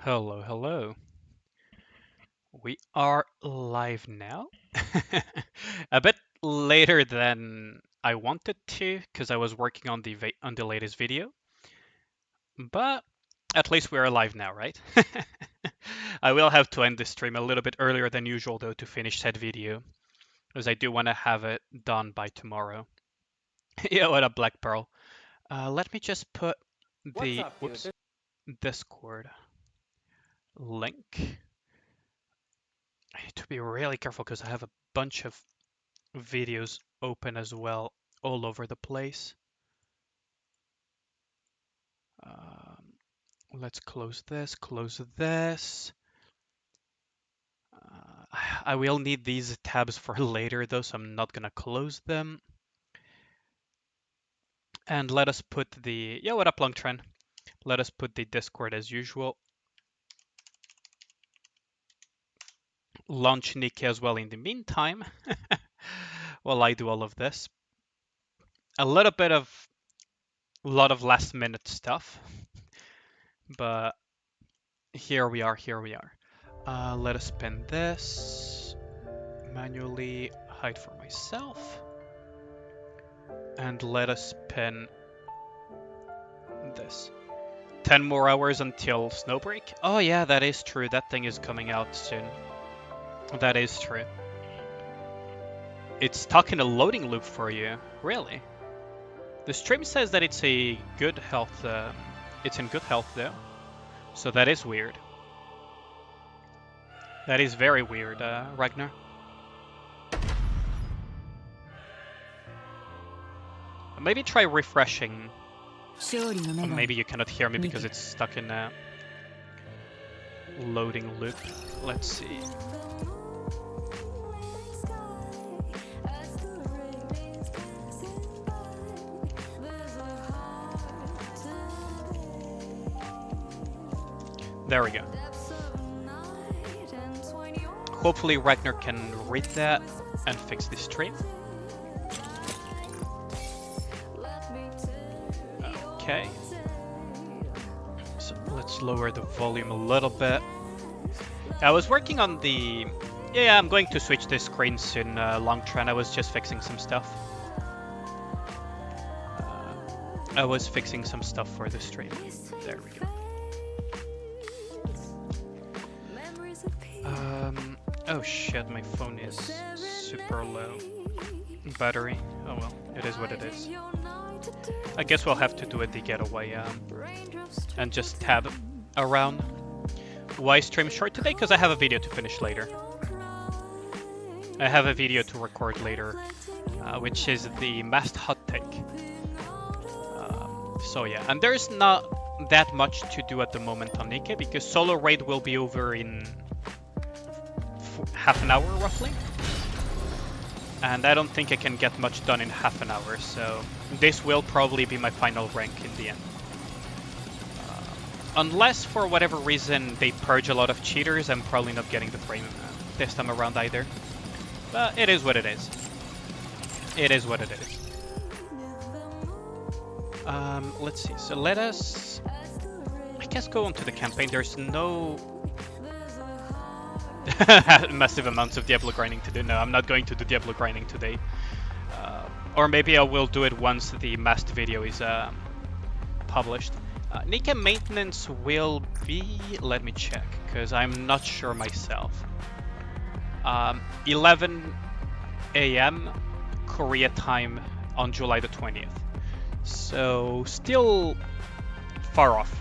Hello, hello. We are live now. A bit later than I wanted to, because I was working on the latest video. But at least we are live now, right? I will have to end the stream a little bit earlier than usual though to finish that video, because I do want to have it done by tomorrow. Yeah, what up, Black Pearl? Let me just put the Discord link. I need to be really careful because I have a bunch of videos open as well all over the place. Um, let's close this, close this. I will need these tabs for later though, so I'm not gonna close them. And let us put the, yeah, what up, Long Trend? Let us put the Discord as usual. Launch Nikke as well in the meantime, while I do all of this. A lot of last minute stuff, but here we are, here we are. Let us pin this, manually hide for myself, and let us pin this. 10 more hours until Snowbreak? Oh yeah, that is true, that thing is coming out soon. That is true. It's stuck in a loading loop for you, really? The stream says that it's a good health, it's in good health though, so that is weird. That is very weird, Ragnar. Maybe try refreshing. Or maybe you cannot hear me because it's stuck in a loading loop. Let's see. There we go. Hopefully Ragnar can read that and fix the stream. Okay. So let's lower the volume a little bit. I was working on the... Yeah, I'm going to switch the screen soon, Long Trend. I was just fixing some stuff. I was fixing some stuff for the stream. There we go. Oh shit, my phone is super low battery. Oh well, it is what it is. I guess we'll have to do the getaway and just tab around. Why stream short today? Because I have a video to finish later. I have a video to record later, which is the Mast hot take. So yeah, and there's not that much to do at the moment on Nikke because solo raid will be over in half an hour roughly. And I don't think I can get much done in half an hour, so this will probably be my final rank in the end. Unless for whatever reason they purge a lot of cheaters, I'm probably not getting the frame this time around either. But it is what it is. It is what it is. Let's see, so let us, I guess, go on to the campaign. There's no massive amounts of Diablo grinding to do. No, I'm not going to do Diablo grinding today. Or maybe I will do it once the Mast video is published. Nikke maintenance will be, let me check, because I'm not sure myself. 11 AM Korea time on July the 20th. So still far off.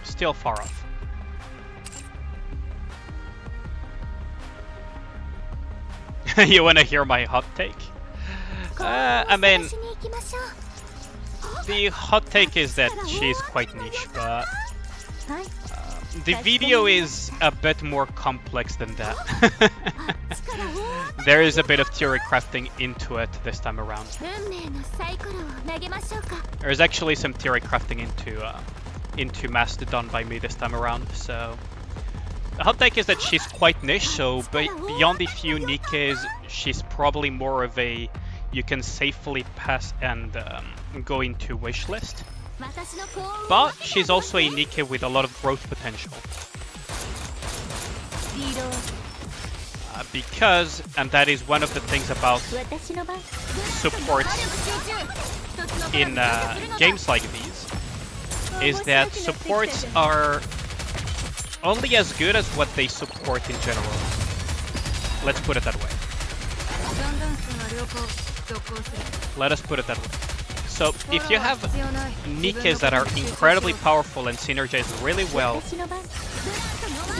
Still far off. You wanna hear my hot take? I mean, the hot take is that she's quite niche, but the video is a bit more complex than that. There is a bit of theory crafting into it this time around. There's actually some theory crafting into Mast done by me this time around, so... The hot take is that she's quite niche, so beyond the few Nikkes, she's probably more of a you can safely pass and go into wishlist. But she's also a Nikke with a lot of growth potential. Because, and that is one of the things about supports in games like these, is that supports are only as good as what they support in general. Let's put it that way. Let us put it that way. So if you have Nikkes that are incredibly powerful and synergize really well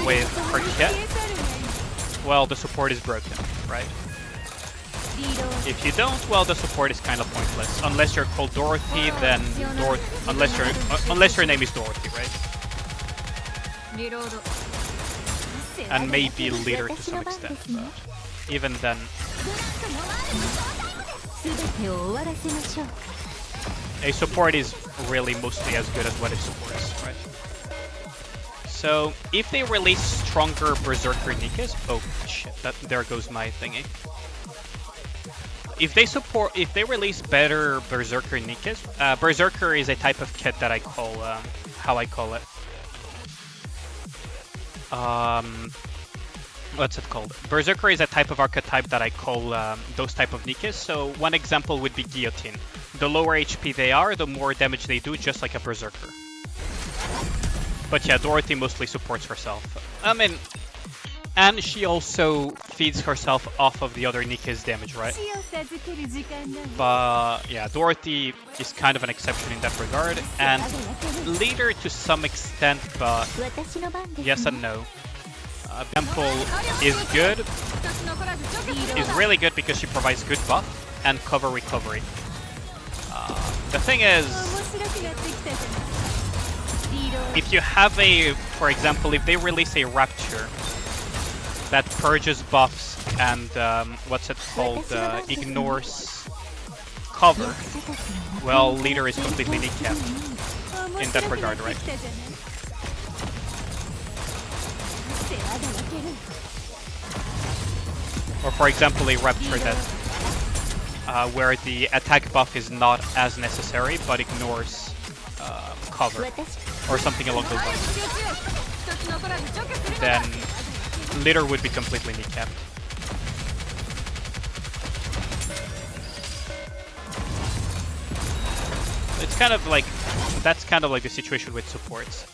with her kit, well, the support is broken, right? If you don't, well, the support is kind of pointless. Unless you're called Dorothy, then unless your name is Dorothy, right? And maybe Leader to some extent, but even then. A support is really mostly as good as what it supports, right? So if they release stronger Berserker Nikkes, oh shit, there goes my thingy. If they release better Berserker Nikkes, Berserker is a type of kit that I call, how I call it? What's it called? Berserker is a type of archetype that I call those type of Nikkes. So one example would be Guillotine. The lower HP they are, the more damage they do, just like a Berserker. But yeah, Dorothy mostly supports herself. I mean, and she also feeds herself off of the other Nikke's damage, right? But yeah, Dorothy is kind of an exception in that regard, and Leader to some extent, but yes and no. Temple is good, is really good because she provides good buff and cover recovery. The thing is, if you have a, for example, if they release a Rapture that purges buffs and what's it called, ignores cover, well, Leader is completely kneecapped in that regard, right? Or for example, a Rapture that where the attack buff is not as necessary but ignores cover or something along those lines. Then Leader would be completely kneecapped. It's kind of like, that's kind of like the situation with supports.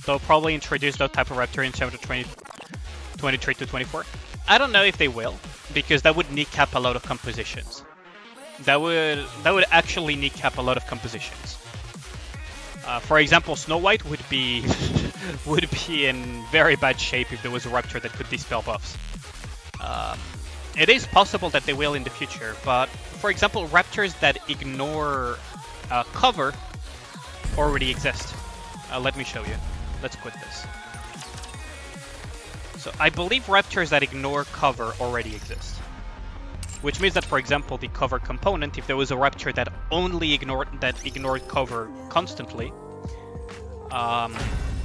They'll probably introduce that type of Raptor in chapter 23 to 24. I don't know if they will, because that would kneecap a lot of compositions. That would actually kneecap a lot of compositions. For example, Snow White would be would be in very bad shape if there was a Raptor that could dispel buffs. It is possible that they will in the future, but for example, Raptors that ignore cover already exist. Let me show you. Let's quit this. So I believe Raptors that ignore cover already exist. Which means that, for example, the cover component, if there was a Raptor that only ignored cover constantly,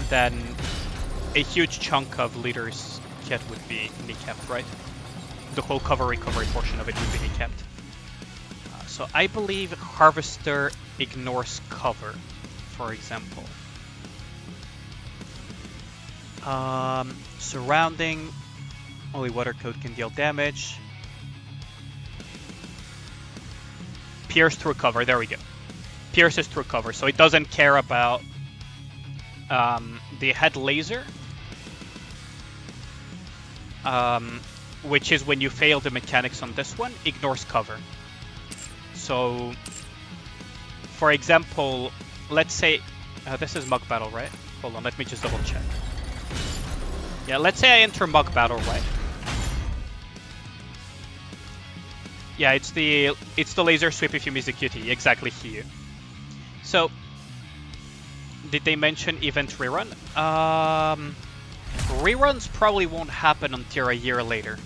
then a huge chunk of Leader's kit would be kneecapped, right? The whole cover recovery portion of it would be kneecapped. So I believe Harvester ignores cover, for example. Surrounding, only water code can deal damage. Pierce through cover, there we go. Pierces through cover, so it doesn't care about the head laser, which is when you fail the mechanics on this one, ignores cover. So, for example, let's say, this is Mug Battle, right? Hold on, let me just double check. Yeah, let's say I enter Mug Battle, right? Yeah, it's the laser sweep if you miss the QT, exactly here. So, did they mention event rerun? Reruns probably won't happen until a year later.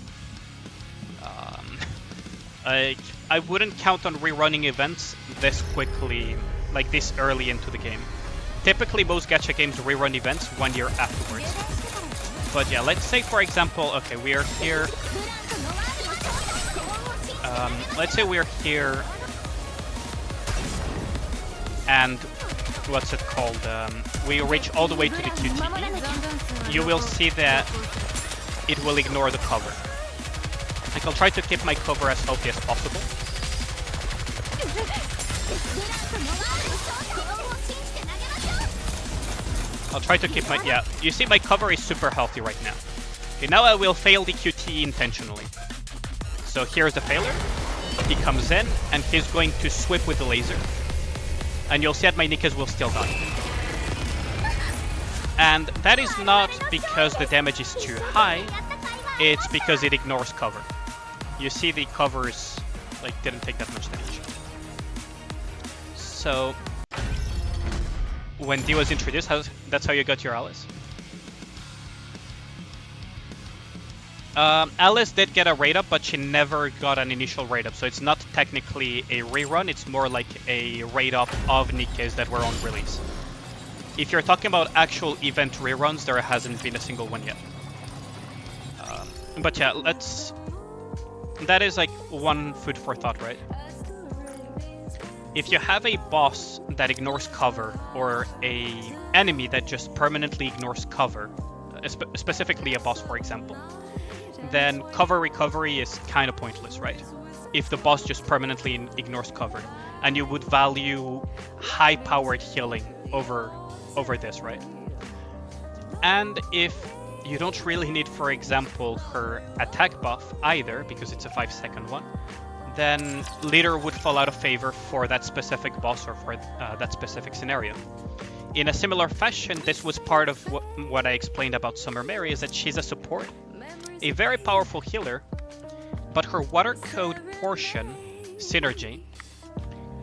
I wouldn't count on rerunning events this quickly, like this early into the game. Typically, most gacha games rerun events 1 year afterwards. But yeah, let's say for example, okay, we are here. Let's say we are here and what's it called? We reach all the way to the QTE, you will see that it will ignore the cover. Like, I'll try to keep my cover as healthy as possible. I'll try to keep my... Yeah, you see my cover is super healthy right now. Okay, now I will fail the QTE intentionally. So here's the failure. He comes in, and he's going to sweep with the laser. And you'll see that my Nikkes will still die. And that is not because the damage is too high, it's because it ignores cover. You see the covers, like, didn't take that much damage. So, when D was introduced, that's how you got your Alice. Alice did get a rate up, but she never got an initial rate up, so it's not technically a rerun, it's more like a rate up of Nikkes that were on release. If you're talking about actual event reruns, there hasn't been a single one yet. But yeah, that is like one food for thought, right? If you have a boss that ignores cover, or a enemy that just permanently ignores cover, specifically a boss, for example, then cover recovery is kind of pointless, right? If the boss just permanently ignores cover, and you would value high-powered healing over this, right? And if you don't really need, for example, her attack buff either, because it's a 5-second one, then leader would fall out of favor for that specific boss or for that specific scenario. In a similar fashion, this was part of what I explained about Summer Mary, is that she's a support, a very powerful healer, but her water code portion, Synergy,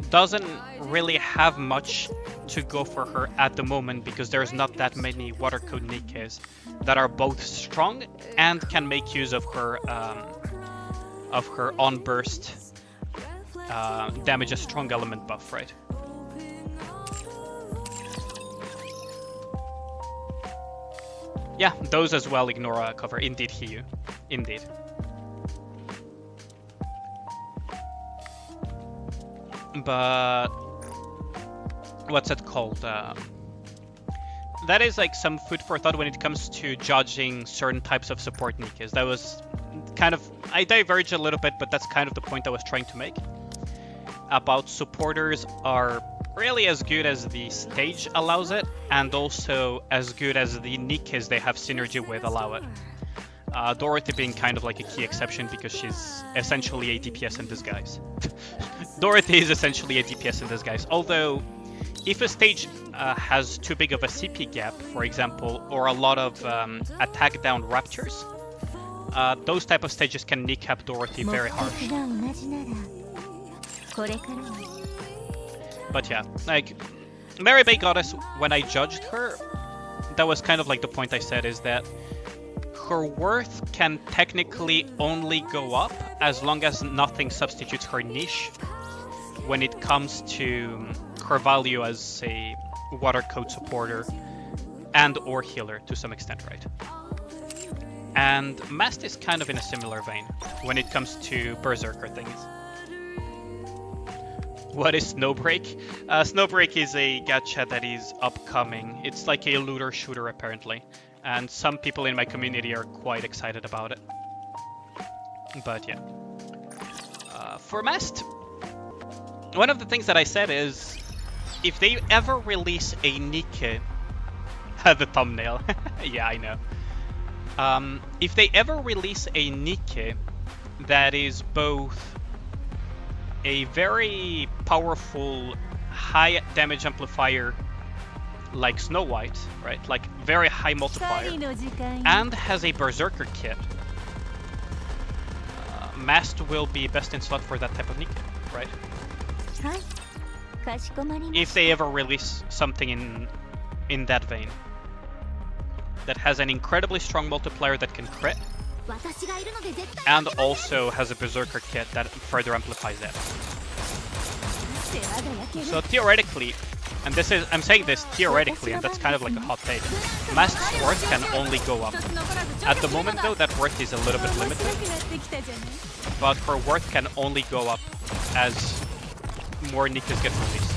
doesn't really have much to go for her at the moment, because there's not that many water code Nikkes that are both strong and can make use of her on burst damage a strong element buff, right? Yeah, those as well ignore cover. Indeed, Hiyu. Indeed. But what's it called? That is like some food for thought when it comes to judging certain types of support Nikkes. That was kind of... I diverge a little bit, but that's kind of the point I was trying to make. About supporters are really as good as the stage allows it, and also as good as the Nikkes they have synergy with allow it. Dorothy being kind of like a key exception, because she's essentially a DPS in disguise. Dorothy is essentially a DPS in disguise, although if a stage has too big of a CP gap, for example, or a lot of attack down raptors, those type of stages can kneecap Dorothy very harsh. But yeah, like, Mary Bay Goddess, when I judged her, that was kind of like the point I said, is that her worth can technically only go up as long as nothing substitutes her niche when it comes to her value as a water code supporter and or healer to some extent, right? And Mast is kind of in a similar vein when it comes to berserker things. What is Snowbreak? Snowbreak is a gacha that is upcoming. It's like a looter shooter apparently, and some people in my community are quite excited about it. But yeah. For Mast, one of the things that I said is, if they ever release a Nikke... the thumbnail. Yeah, I know. If they ever release a Nikke that is both a very powerful high damage amplifier like Snow White, right? Like very high multiplier, and has a berserker kit, Mast will be best in slot for that type of Nikke, right? If they ever release something in that vein that has an incredibly strong multiplier that can crit, and also has a berserker kit that further amplifies that. So theoretically, and this is, I'm saying this theoretically, and that's kind of like a hot take, Mast's worth can only go up. At the moment though, that worth is a little bit limited, but her worth can only go up as more Nikkes get released.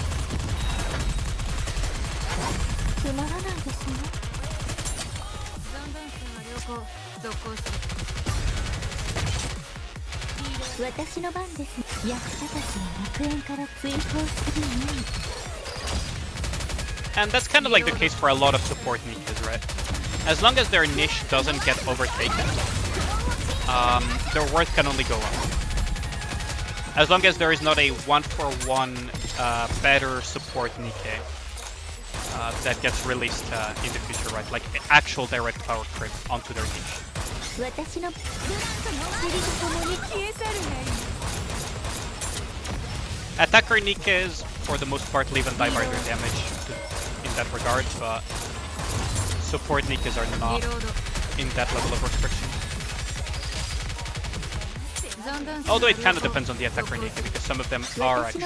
And that's kind of like the case for a lot of support Nikkes, right? As long as their niche doesn't get overtaken, their worth can only go up. As long as there is not a one-for-one better support Nikke that gets released in the future, right? Like actual direct power creep onto their niche. Attacker Nikkes, for the most part, live and die by their damage in that regard, but support Nikkes are not in that level of restriction. Although it kind of depends on the attacker Nikke, because some of them are actually...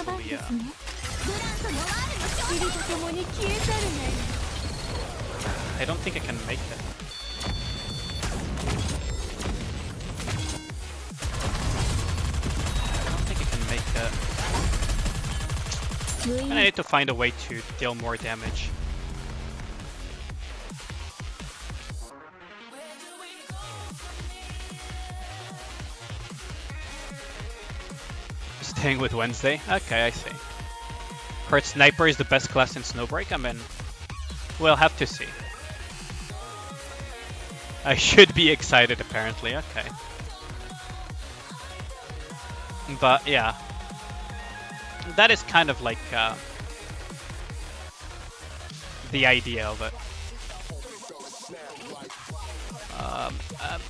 I don't think I can make that. I don't think I can make that. And I need to find a way to deal more damage. Staying with Wednesday? Okay, I see. Kurt Sniper is the best class in Snowbreak? I mean, we'll have to see. I should be excited, apparently. Okay. But, yeah. That is kind of like the idea of it.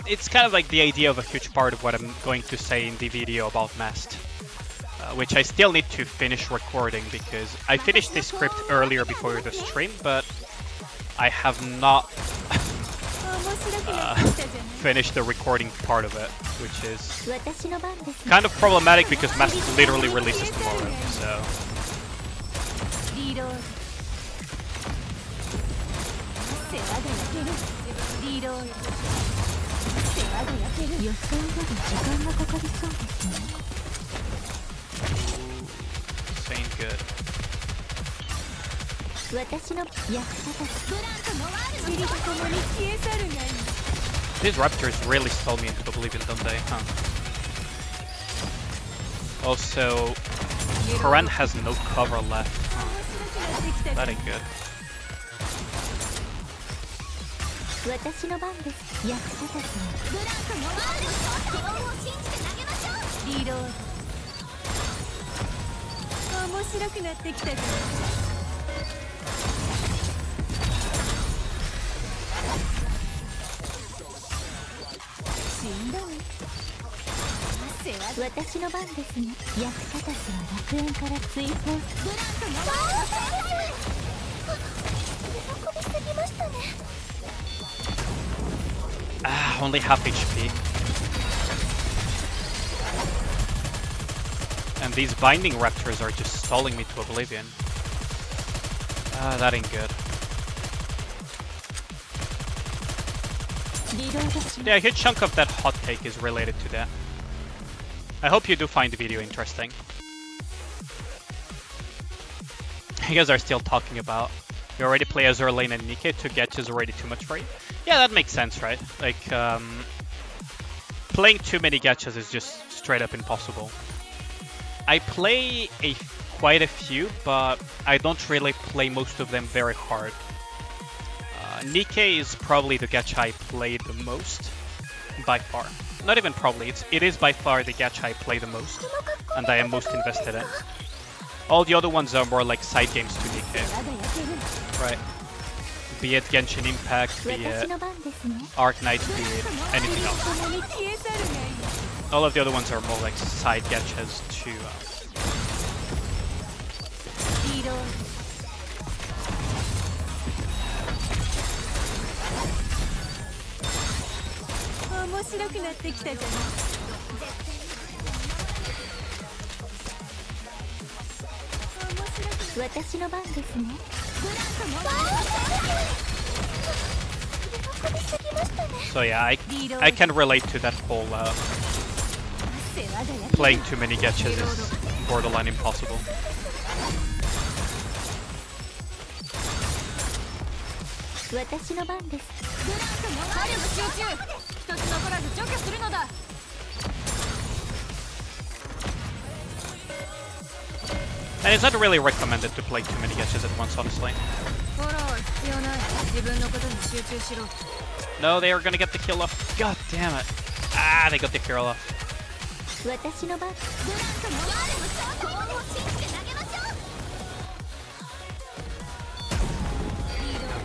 It's kind of like the idea of a huge part of what I'm going to say in the video about Mast. Which I still need to finish recording because I finished this script earlier before the stream, but I have not finished the recording part of it, which is kind of problematic because Mast literally releases tomorrow, so... Ain't good. These raptors really stole me into oblivion, don't they? Huh. Also, Koran has no cover left. Huh. That ain't good. Only half HP. And these binding raptors are just stalling me to oblivion. That ain't good. Yeah, a huge chunk of that hot take is related to that. I hope you do find the video interesting. You guys are still talking about you already play Azure Lane and Nikke, 2 Getch is already too much for you. Yeah, that makes sense, right? Like, playing too many Getches is just straight up impossible. I play quite a few, but I don't really play most of them very hard. Nikke is probably the Getch I play the most, by far. Not even probably, it is by far the Getch I play the most, and I am most invested in. All the other ones are more like side games to Nikke. Right. Be it Genshin Impact, be it Arc Knight, be it anything else. All of the other ones are more like side Getches to... So yeah, I can relate to that whole playing too many Getches is borderline impossible. 私の番です。火力集中。一つ残らず除去するのだ。And it's not really recommended to play too many gadgets at once, honestly. No, they are gonna get the kill off. God damn it. Ah, they got the kill off.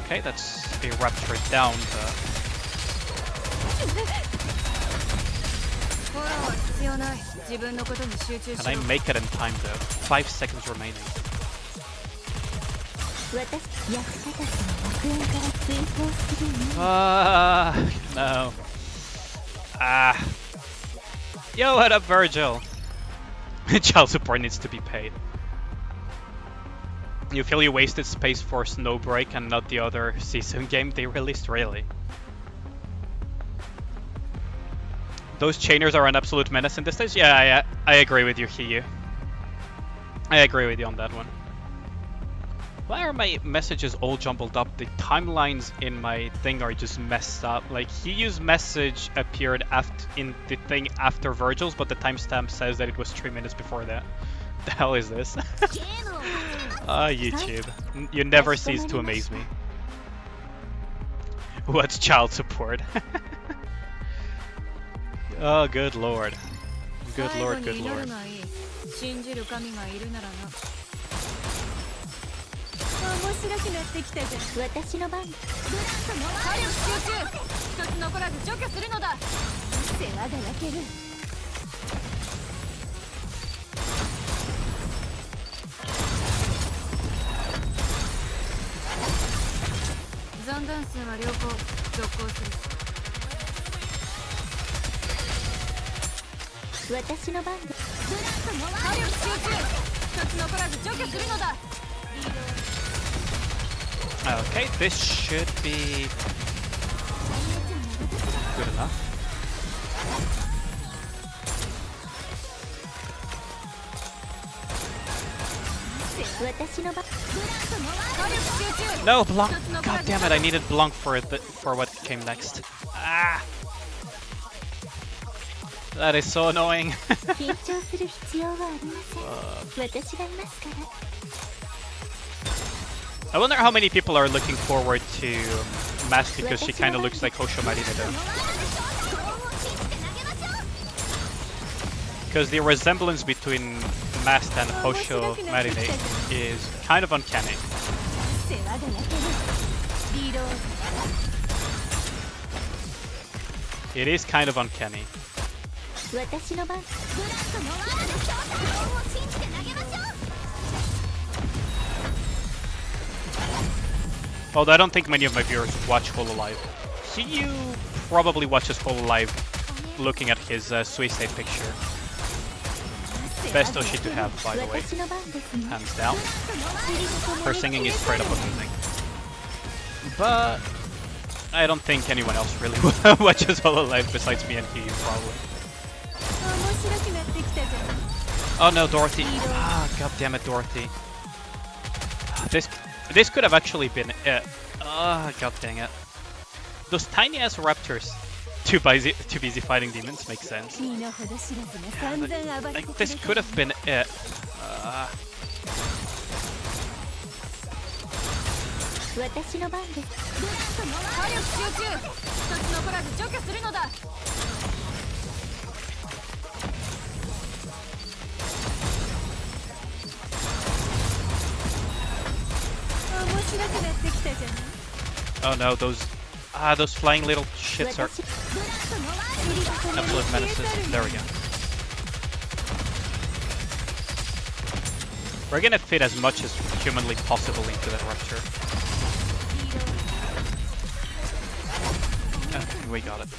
Okay, that's a raptor down. Can I make it in time though? 5 seconds remaining. No. Yo, what up, Virgil? Child support needs to be paid. You feel you wasted space for Snowbreak and not the other season game they released, really? Those chainers are an absolute menace in this stage? Yeah, I agree with you, Hiyu. I agree with you on that one. Why are my messages all jumbled up? The timelines in my thing are just messed up. Like, Hiyu's message appeared in the thing after Virgil's, but the timestamp says that it was 3 minutes before that. The hell is this? YouTube. You never cease to amaze me. What's child support? Oh, good lord. Good lord, good lord. Okay, this should be good enough. No, Blanc! God damn it, I needed Blanc for what came next. Ah! That is so annoying. I wonder how many people are looking forward to Mast because she kind of looks like Hosho Marine though. Because the resemblance between Mast and Hosho Marine is kind of uncanny. It is kind of uncanny. Although I don't think many of my viewers watch Hololive. Hiyu probably watches Hololive looking at his suicide picture. Best Oshi to have, by the way. Hands down. Her singing is straight up amazing. But I don't think anyone else really watches Hololive besides me and Hiyu, probably. Oh no, Dorothy. Ah, god damn it, Dorothy. This could have actually been it. Ah, god dang it. Those tiny ass raptors too busy fighting demons makes sense. Yeah, like, this could have been it. Oh no, those flying little shits are absolute menaces. There we go. We're gonna fit as much as humanly possible into that rupture. Okay, we got it.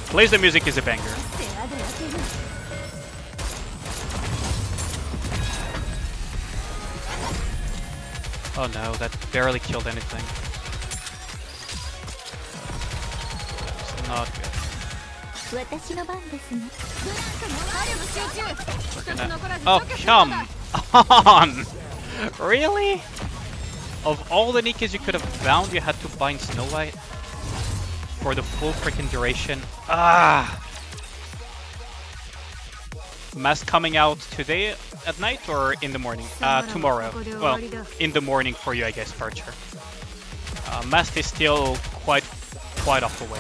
Plays the music is a banger. Oh no, that barely killed anything. That's not good. 私の番ですね。火力集中。一つ残らず Oh, 除去するの come だ。 on! Really? Of all the Nikkes you could have bound, you had to bind Snow White? For the full freaking duration? Ah! Mast coming out today at night or in the morning? Tomorrow. Well, in the morning for you, I guess, Archer. Mast is still quite off the way.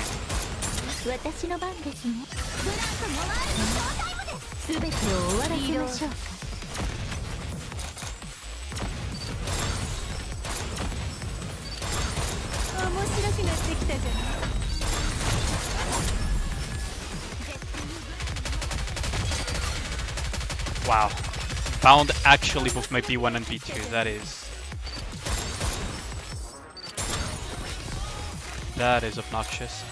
私の番ですね。すべてを終わらせましょう。面白くなってきたじゃない。Wow. Bound actually both my B1 and B2. That is obnoxious.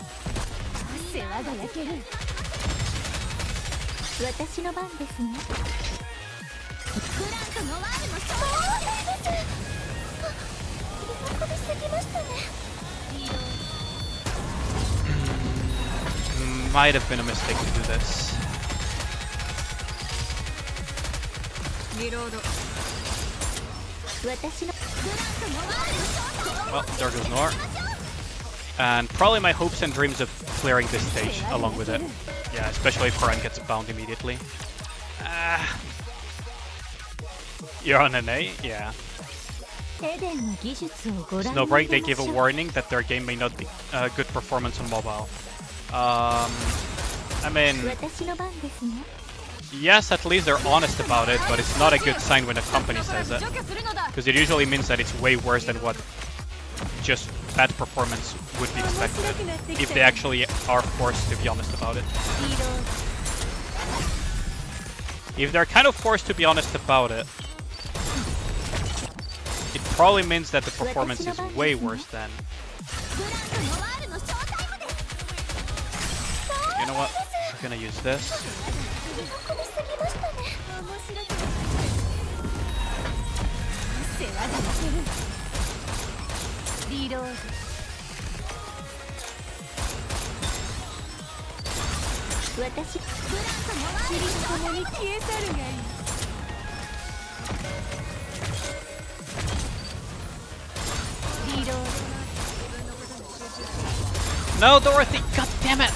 世話が焼ける。私の番ですね。フランクのワールのそうです。喜びすぎましたね。Might have been a mistake to do this. リロード。私のフランクのワールの正体。 Well, there goes Nor. And probably my hopes and dreams of clearing this stage along with it. Yeah, especially if Karan gets bound immediately. You're on an A? Yeah. Snowbreak, they give a warning that their game may not be good performance on mobile. I mean, yes, at least they're honest about it, but it's not a good sign when a company says it. Because it usually means that it's way worse than what just bad performance would be expected, if they actually are forced to be honest about it. If they're kind of forced to be honest about it, it probably means that the performance is way worse than... You know what? I'm gonna use this. No, Dorothy! God damn it!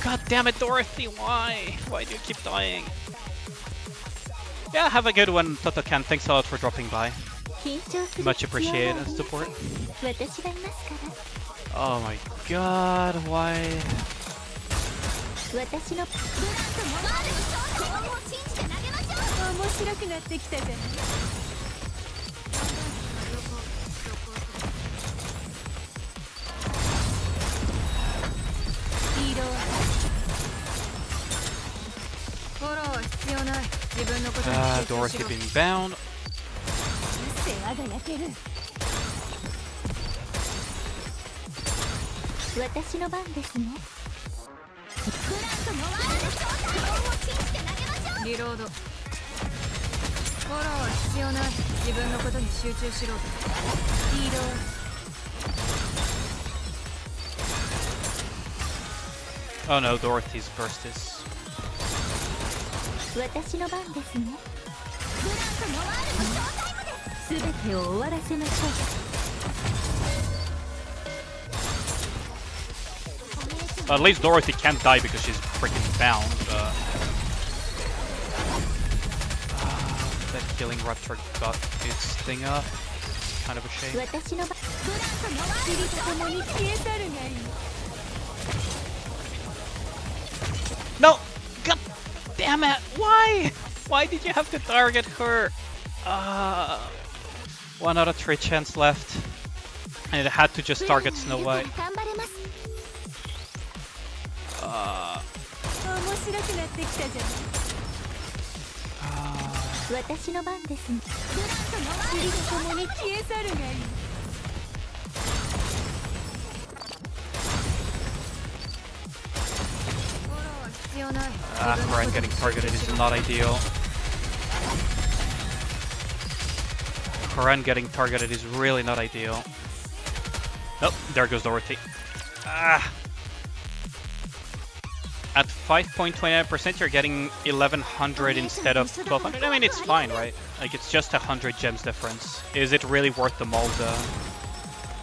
God damn it, Dorothy! Why? Why do you keep dying? Yeah, have a good one, Totokan. Thanks a lot for dropping by. Much appreciated and support. Oh my god, why? Dorothy being bound. Oh no, Dorothy's burst is... At least Dorothy can't die because she's freaking bound. That killing Raptor got its thing up. Kind of a shame. No! God damn it! Why? Why did you have to target her? 1 out of 3 chance left. And it had to just target Snow White. Karan getting targeted is not ideal. Karan getting targeted is really not ideal. Oh, there goes Dorothy. at 5.29%, you're getting 1100 instead of 1200. I mean, it's fine, right? Like, it's just 100 gems difference. Is it really worth the mold,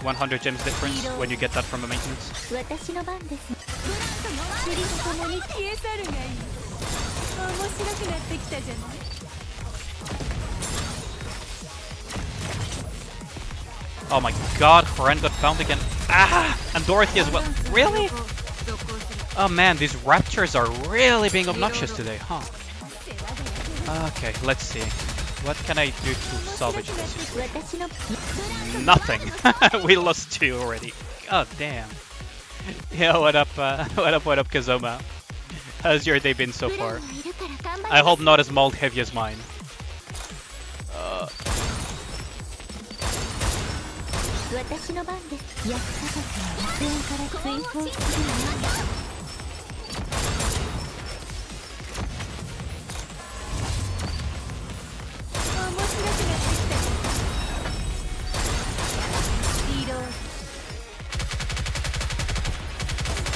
100 gems difference when you get that from a maintenance? Oh my god, Koren got found again. Ah! And Dorothy as well. Really? Oh man, these raptors are really being obnoxious today, huh? Okay, let's see. What can I do to salvage this situation? Nothing. We lost 2 already. God damn. Yeah, what up, Kazoma? How's your day been so far? I hope not as mold heavy as mine.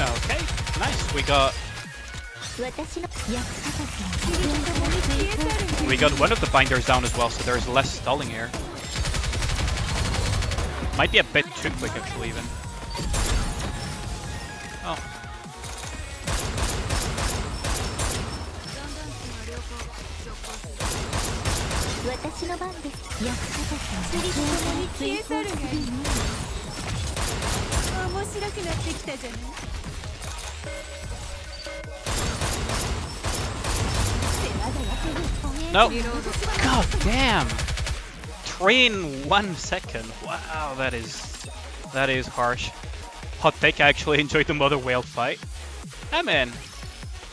Okay, nice. We got one of the binders down as well, so there's less stalling here. Might be a bit too quick actually even. Oh. No. God damn. 3 in 1 second. Wow, that is harsh. Hot take, I actually enjoyed the mother whale fight. I'm in.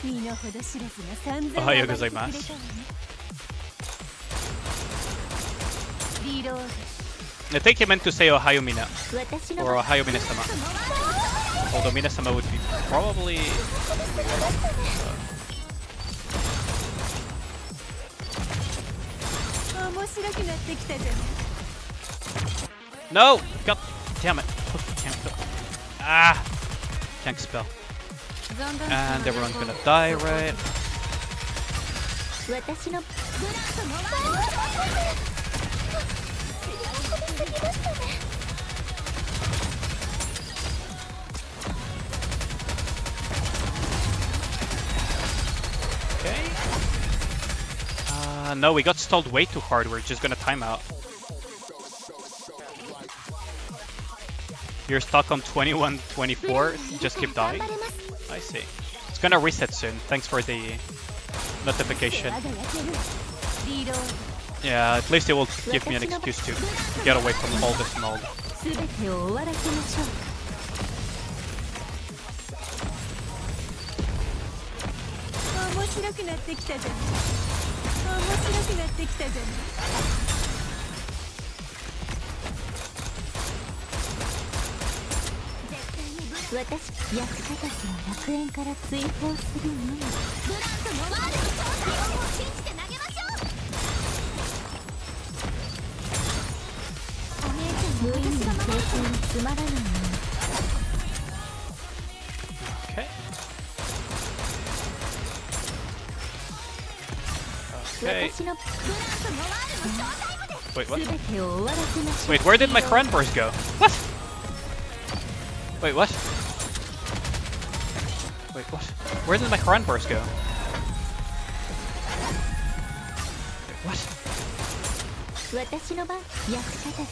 Ohayou gozaimasu. I think he meant to say Ohayou Mina. Or Ohayou Mina-sama. Although Mina-sama would be probably... No! God damn it. Ah! Can't spell. And everyone's gonna die, right? Okay. No, we got stalled way too hard. We're just gonna time out. You're stuck on 21-24. Just keep dying. I see. It's gonna reset soon. Thanks for the notification. Yeah, at least it will give me an excuse to get away from all this mold. Okay. Okay. Wait, what? Wait, where did my Koran burst go? What? Wait, what? Wait, what? Where did my Koran burst go? Wait, what?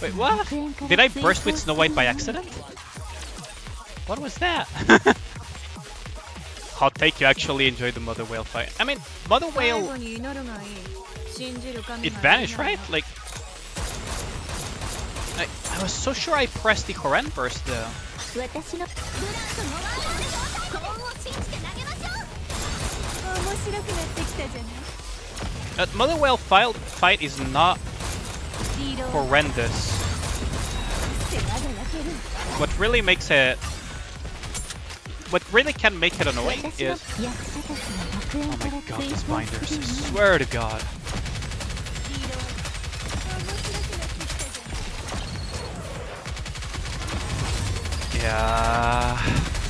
Wait, what? Did I burst with Snow White by accident? What was that? Hot take, you actually enjoyed the Mother Whale fight. I mean, Mother Whale... It vanished, right? Like... I was so sure I pressed the Koran burst though. That Mother Whale fight is not horrendous. What really makes it... What really can make it annoying is... Oh my god, these binders. I swear to god. Yeah...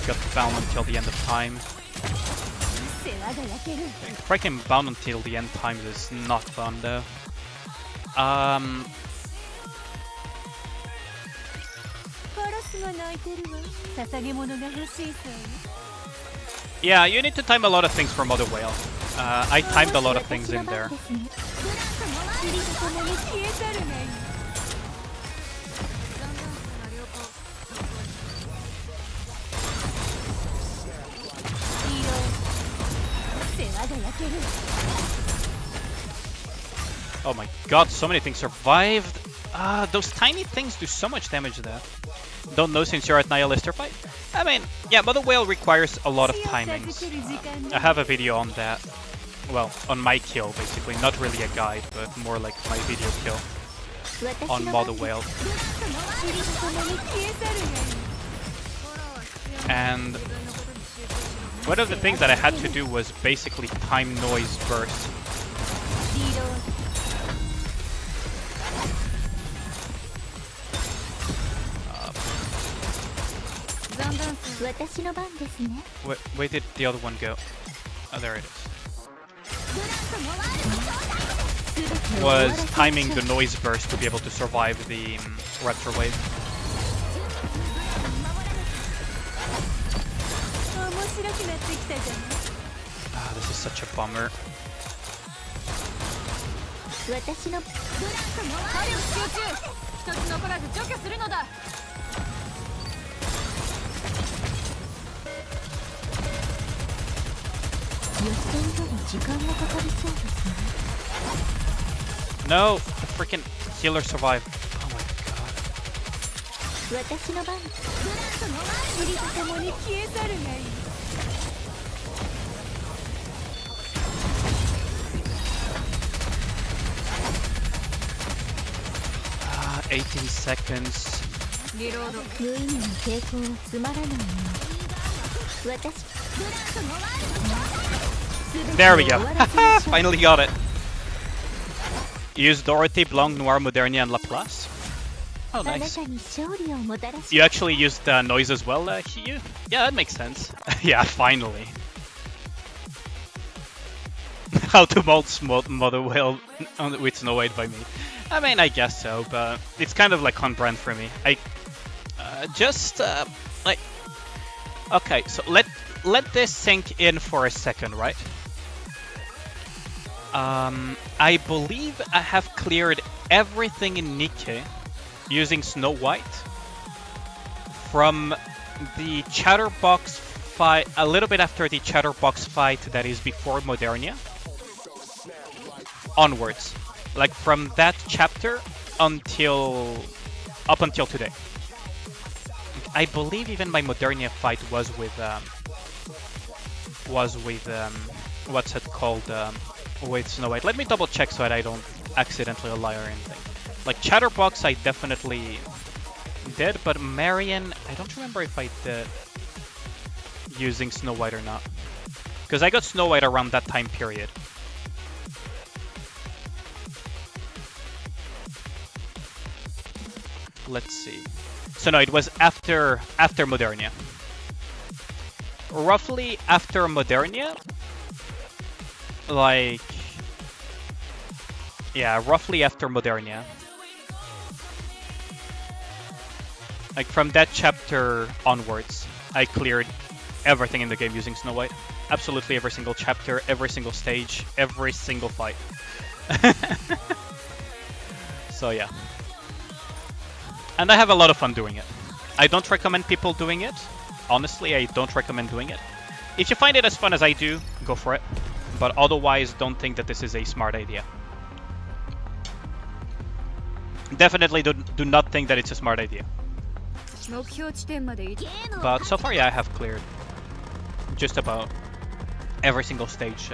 Got found until the end of time. Getting freaking bound until the end times is not fun though. Yeah, you need to time a lot of things for Mother Whale. I timed a lot of things in there. Oh my god, so many things survived. Those tiny things do so much damage there. Don't know since you're at Nihilister fight? I mean, yeah, Mother Whale requires a lot of timings. I have a video on that. Well, on my kill, basically. Not really a guide, but more like my video kill on Mother Whale. And one of the things that I had to do was basically time noise burst. Where did the other one go? Oh, there it is. Was timing the noise burst to be able to survive the Raptor wave. Ah, this is such a bummer. No, the freaking healer survived. Oh my god. 18 seconds. There we go. Finally got it. Use Dorothy, Blanc, Noir, Modernia, and Laplace. Oh, nice. You actually used noise as well, Hiyu? Yeah, that makes sense. Yeah, finally. How to mold Mother Whale with Snow White by me. I mean, I guess so, but it's kind of like on brand for me. I like. Okay, so let this sink in for a second, right? I believe I have cleared everything in Nikke using Snow White from the Chatterbox fight, a little bit after the Chatterbox fight that is before Modernia, onwards. Like from that chapter up until today. I believe even my Modernia fight was with what's it called, with Snow White. Let me double check so that I don't accidentally lie or anything. Like Chatterbox I definitely did, but Marion, I don't remember if I did using Snow White or not. Because I got Snow White around that time period. Let's see. So no, it was after Modernia. Roughly after Modernia, like, yeah, roughly after Modernia. Like from that chapter onwards, I cleared everything in the game using Snow White. Absolutely every single chapter, every single stage, every single fight. So yeah. And I have a lot of fun doing it. I don't recommend people doing it. Honestly, I don't recommend doing it. If you find it as fun as I do, go for it. But otherwise, don't think that this is a smart idea. Definitely do not think that it's a smart idea. But so far, yeah, I have cleared just about every single stage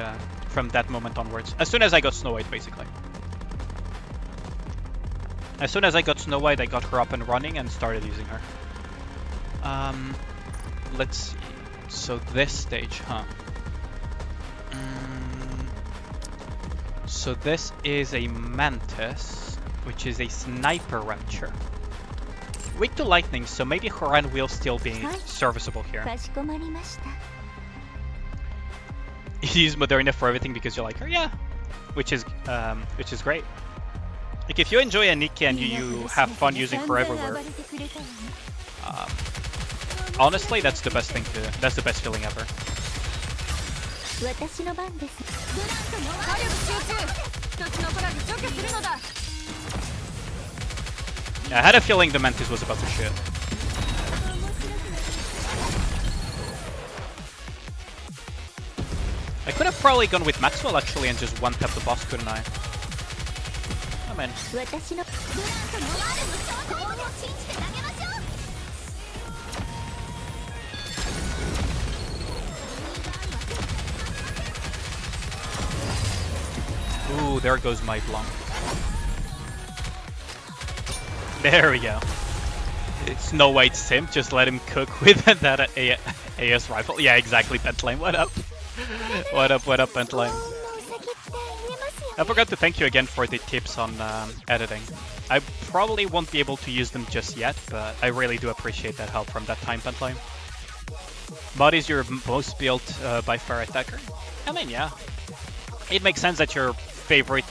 from that moment onwards. As soon as I got Snow White, basically. As soon as I got Snow White, I got her up and running and started using her. Let's see. So this stage, huh? So this is a Mantis, which is a Sniper Rapture. Weak to lightning, so maybe Horan will still be serviceable here. you use Moderna for everything because you're like, oh yeah, which is great. Like if you enjoy a Nikke and you have fun using her everywhere, um, honestly, that's the best feeling ever. Yeah, I had a feeling the Mantis was about to shit. I could have probably gone with Maxwell actually and just one-tap the boss, couldn't I? Oh man. Ooh, there goes my Blanc. There we go. Snow White simp, just let him cook with that AS rifle. Yeah, exactly, Pentlane, what up? What up, Pentlane? I forgot to thank you again for the tips on editing. I probably won't be able to use them just yet, but I really do appreciate that help from that time, Pentlane. Mod is your most built by far attacker? I mean, yeah. It makes sense that your favorite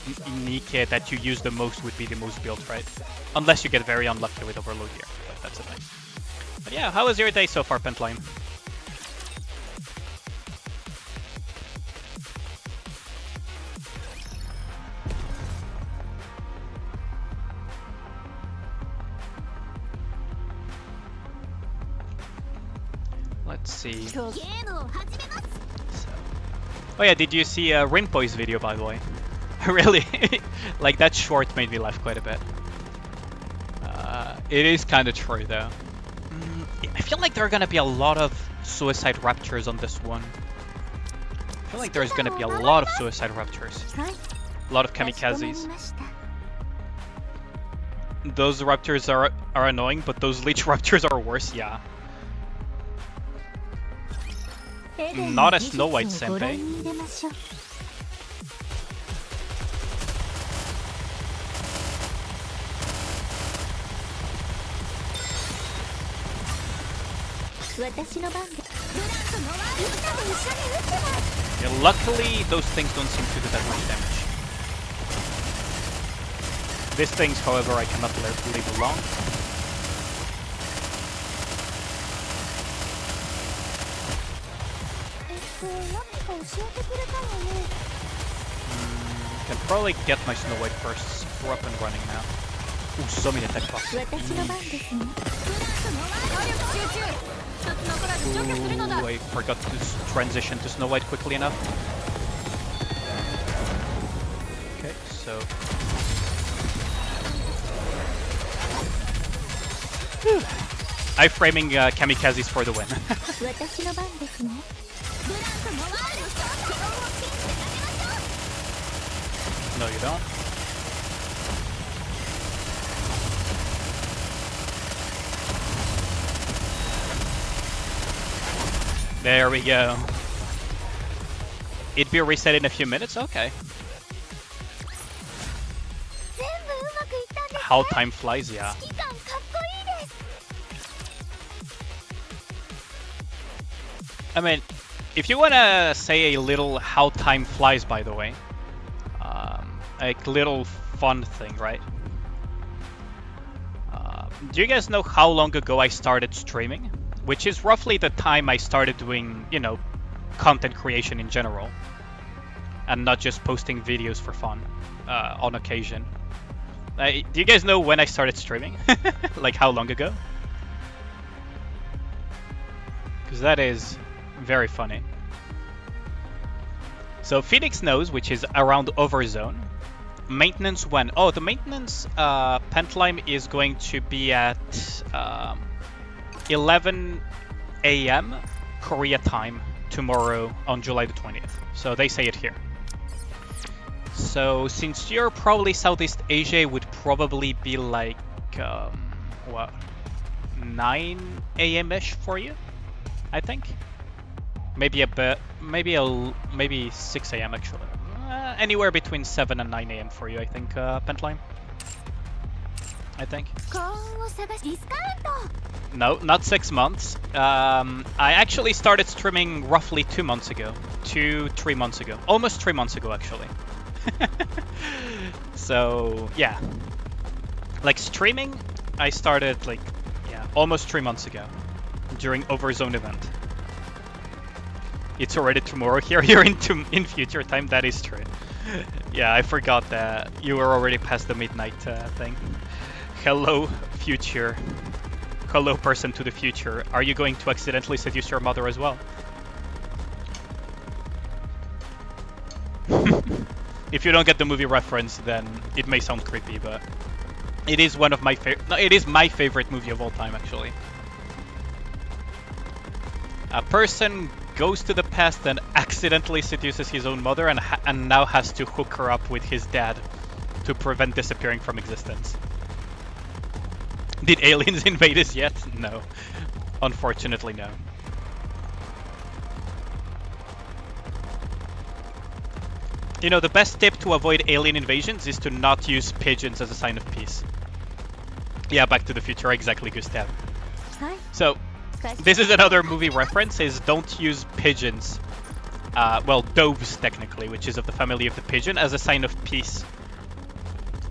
Nikke that you use the most would be the most built, right? Unless you get very unlucky with Overload gear, but that's the thing. But yeah, how was your day so far, Pentlane? Let's see. So. Oh yeah, did you see Rinpo's video, by the way? Really? Like, that short made me laugh quite a bit. It is kind of true, though. I feel like there are gonna be a lot of suicide raptures on this one. I feel like there's gonna be a lot of suicide raptures. A lot of kamikazes. Those raptors are annoying, but those leech raptors are worse, yeah. Not a Snow White senpai. Yeah, luckily, those things don't seem to do that much damage. These things, however, I cannot leave alone. Can probably get my Snow White first. We're up and running now. Ooh, so many attack buffs. Ooh, I forgot to transition to Snow White quickly enough. Okay, so... iframing kamikazes for the win. No, you don't. There we go. It'd be reset in a few minutes? Okay. How time flies, yeah. I mean, if you wanna say a little how time flies, by the way, like little fun thing, right? Do you guys know how long ago I started streaming? Which is roughly the time I started doing, you know, content creation in general. And not just posting videos for fun, on occasion. Do you guys know when I started streaming? Like how long ago? Because that is very funny. So Phoenix knows, which is around Overzone. Maintenance when? Oh, the maintenance Pentlime is going to be at 11 AM Korea time tomorrow on July the 20th. So they say it here. So since you're probably Southeast Asia, it would probably be like, what, 9 AM-ish for you, I think? Maybe a bit, maybe 6 AM actually. Anywhere between 7 and 9 AM for you, I think, Pentlime. I think. 幸運を探しディスカウント No, not 6 months. I actually started streaming roughly 2 months ago. 3 months ago. Almost 3 months ago, actually. So, yeah. Like, streaming, I started, like, yeah, almost 3 months ago. During Overzone event. It's already tomorrow here. You're in future time. That is true. Yeah, I forgot that you were already past the midnight thing. Hello, future. Hello, person to the future. Are you going to accidentally seduce your mother as well? If you don't get the movie reference, then it may sound creepy, but it is one of my favorite. No, it is my favorite movie of all time, actually. A person goes to the past and accidentally seduces his own mother, and now has to hook her up with his dad to prevent disappearing from existence. Did aliens invade us yet? No. Unfortunately, no. You know, the best tip to avoid alien invasions is to not use pigeons as a sign of peace. Yeah, Back to the Future, exactly, Gustav. So, this is another movie reference, is don't use pigeons, well, doves technically, which is of the family of the pigeon, as a sign of peace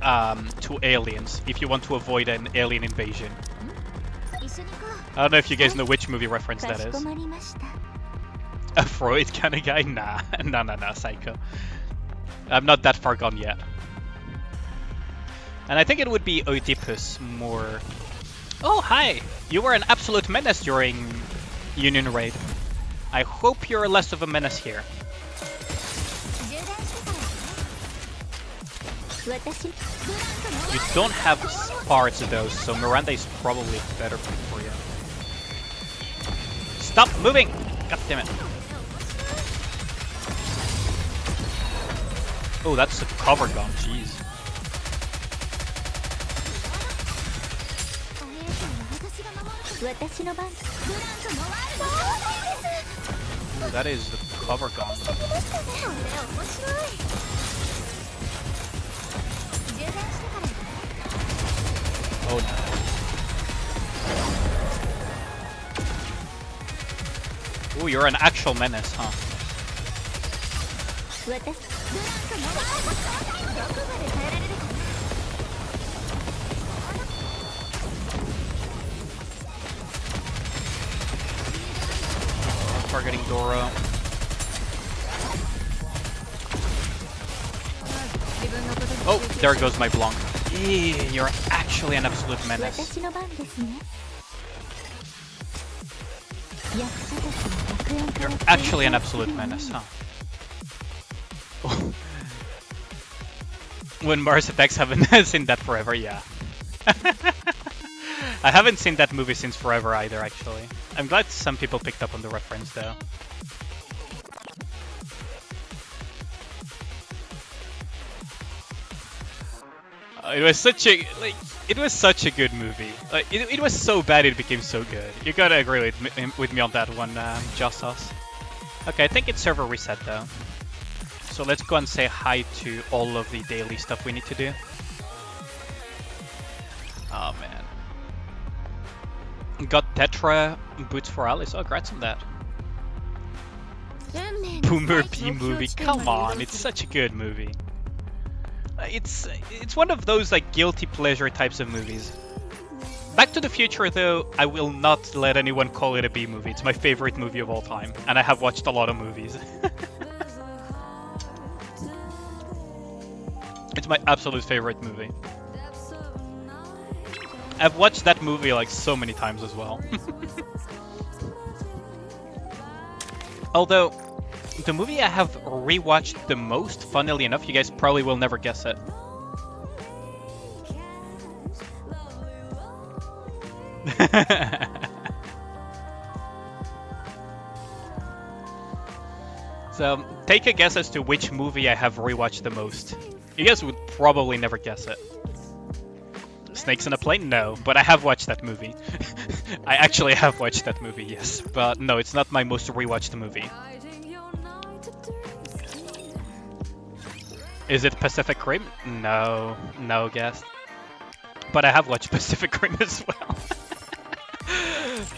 to aliens, if you want to avoid an alien invasion. I don't know if you guys know which movie reference that is. A Freud kind of guy? Nah, nah, Psycho. I'm not that far gone yet. And I think it would be Oedipus more... Oh, hi! You were an absolute menace during Union Raid. I hope you're less of a menace here. You don't have parts of those, so Miranda is probably a better pick for you. Stop moving! God damn it. Oh, that's a cover gun, jeez. Ooh, that is the cover gun. Oh no. Ooh, you're an actual menace, huh? Targeting Dora. Oh, there goes my Blanc. You're actually an absolute menace. You're actually an absolute menace, huh? When Mars Attacks, haven't seen that forever, yeah. I haven't seen that movie since forever either, actually. I'm glad some people picked up on the reference, though. It was such a it was such a good movie. Like it was so bad it became so good. You gotta agree with me on that one, Josos. Okay, I think it's server reset though. So let's go and say hi to all of the daily stuff we need to do. Oh man. Got Tetra boots for Alice. Oh, congrats on that. Boomer B movie. Come on, it's such a good movie. It's one of those like guilty pleasure types of movies. Back to the Future though, I will not let anyone call it a B movie. It's my favorite movie of all time, and I have watched a lot of movies. It's my absolute favorite movie. I've watched that movie like so many times as well. Although, the movie I have rewatched the most, funnily enough, you guys probably will never guess it. So, take a guess as to which movie I have rewatched the most. You guys would probably never guess it. Snakes on a Plane? No, but I have watched that movie. I actually have watched that movie, yes. But no, it's not my most rewatched movie. Is it Pacific Rim? No, no, guess. but I have watched Pacific Rim as well.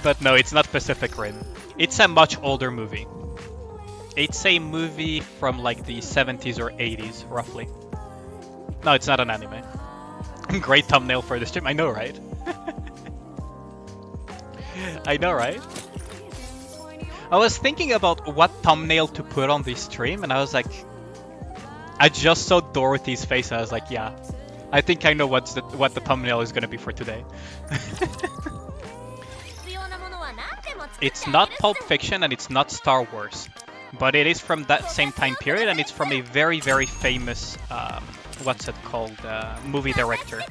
But no, it's not Pacific Rim. It's a much older movie. It's a movie from like the 70s or 80s, roughly. No, it's not an anime. Great thumbnail for the stream. I know, right? I know, right? I was thinking about what thumbnail to put on this stream, and I was like, I just saw Dorothy's face, and I was like, yeah, I think I know what the thumbnail is gonna be for today. It's not Pulp Fiction and it's not Star Wars, but it is from that same time period, and it's from a very, very famous, what's it called, movie director.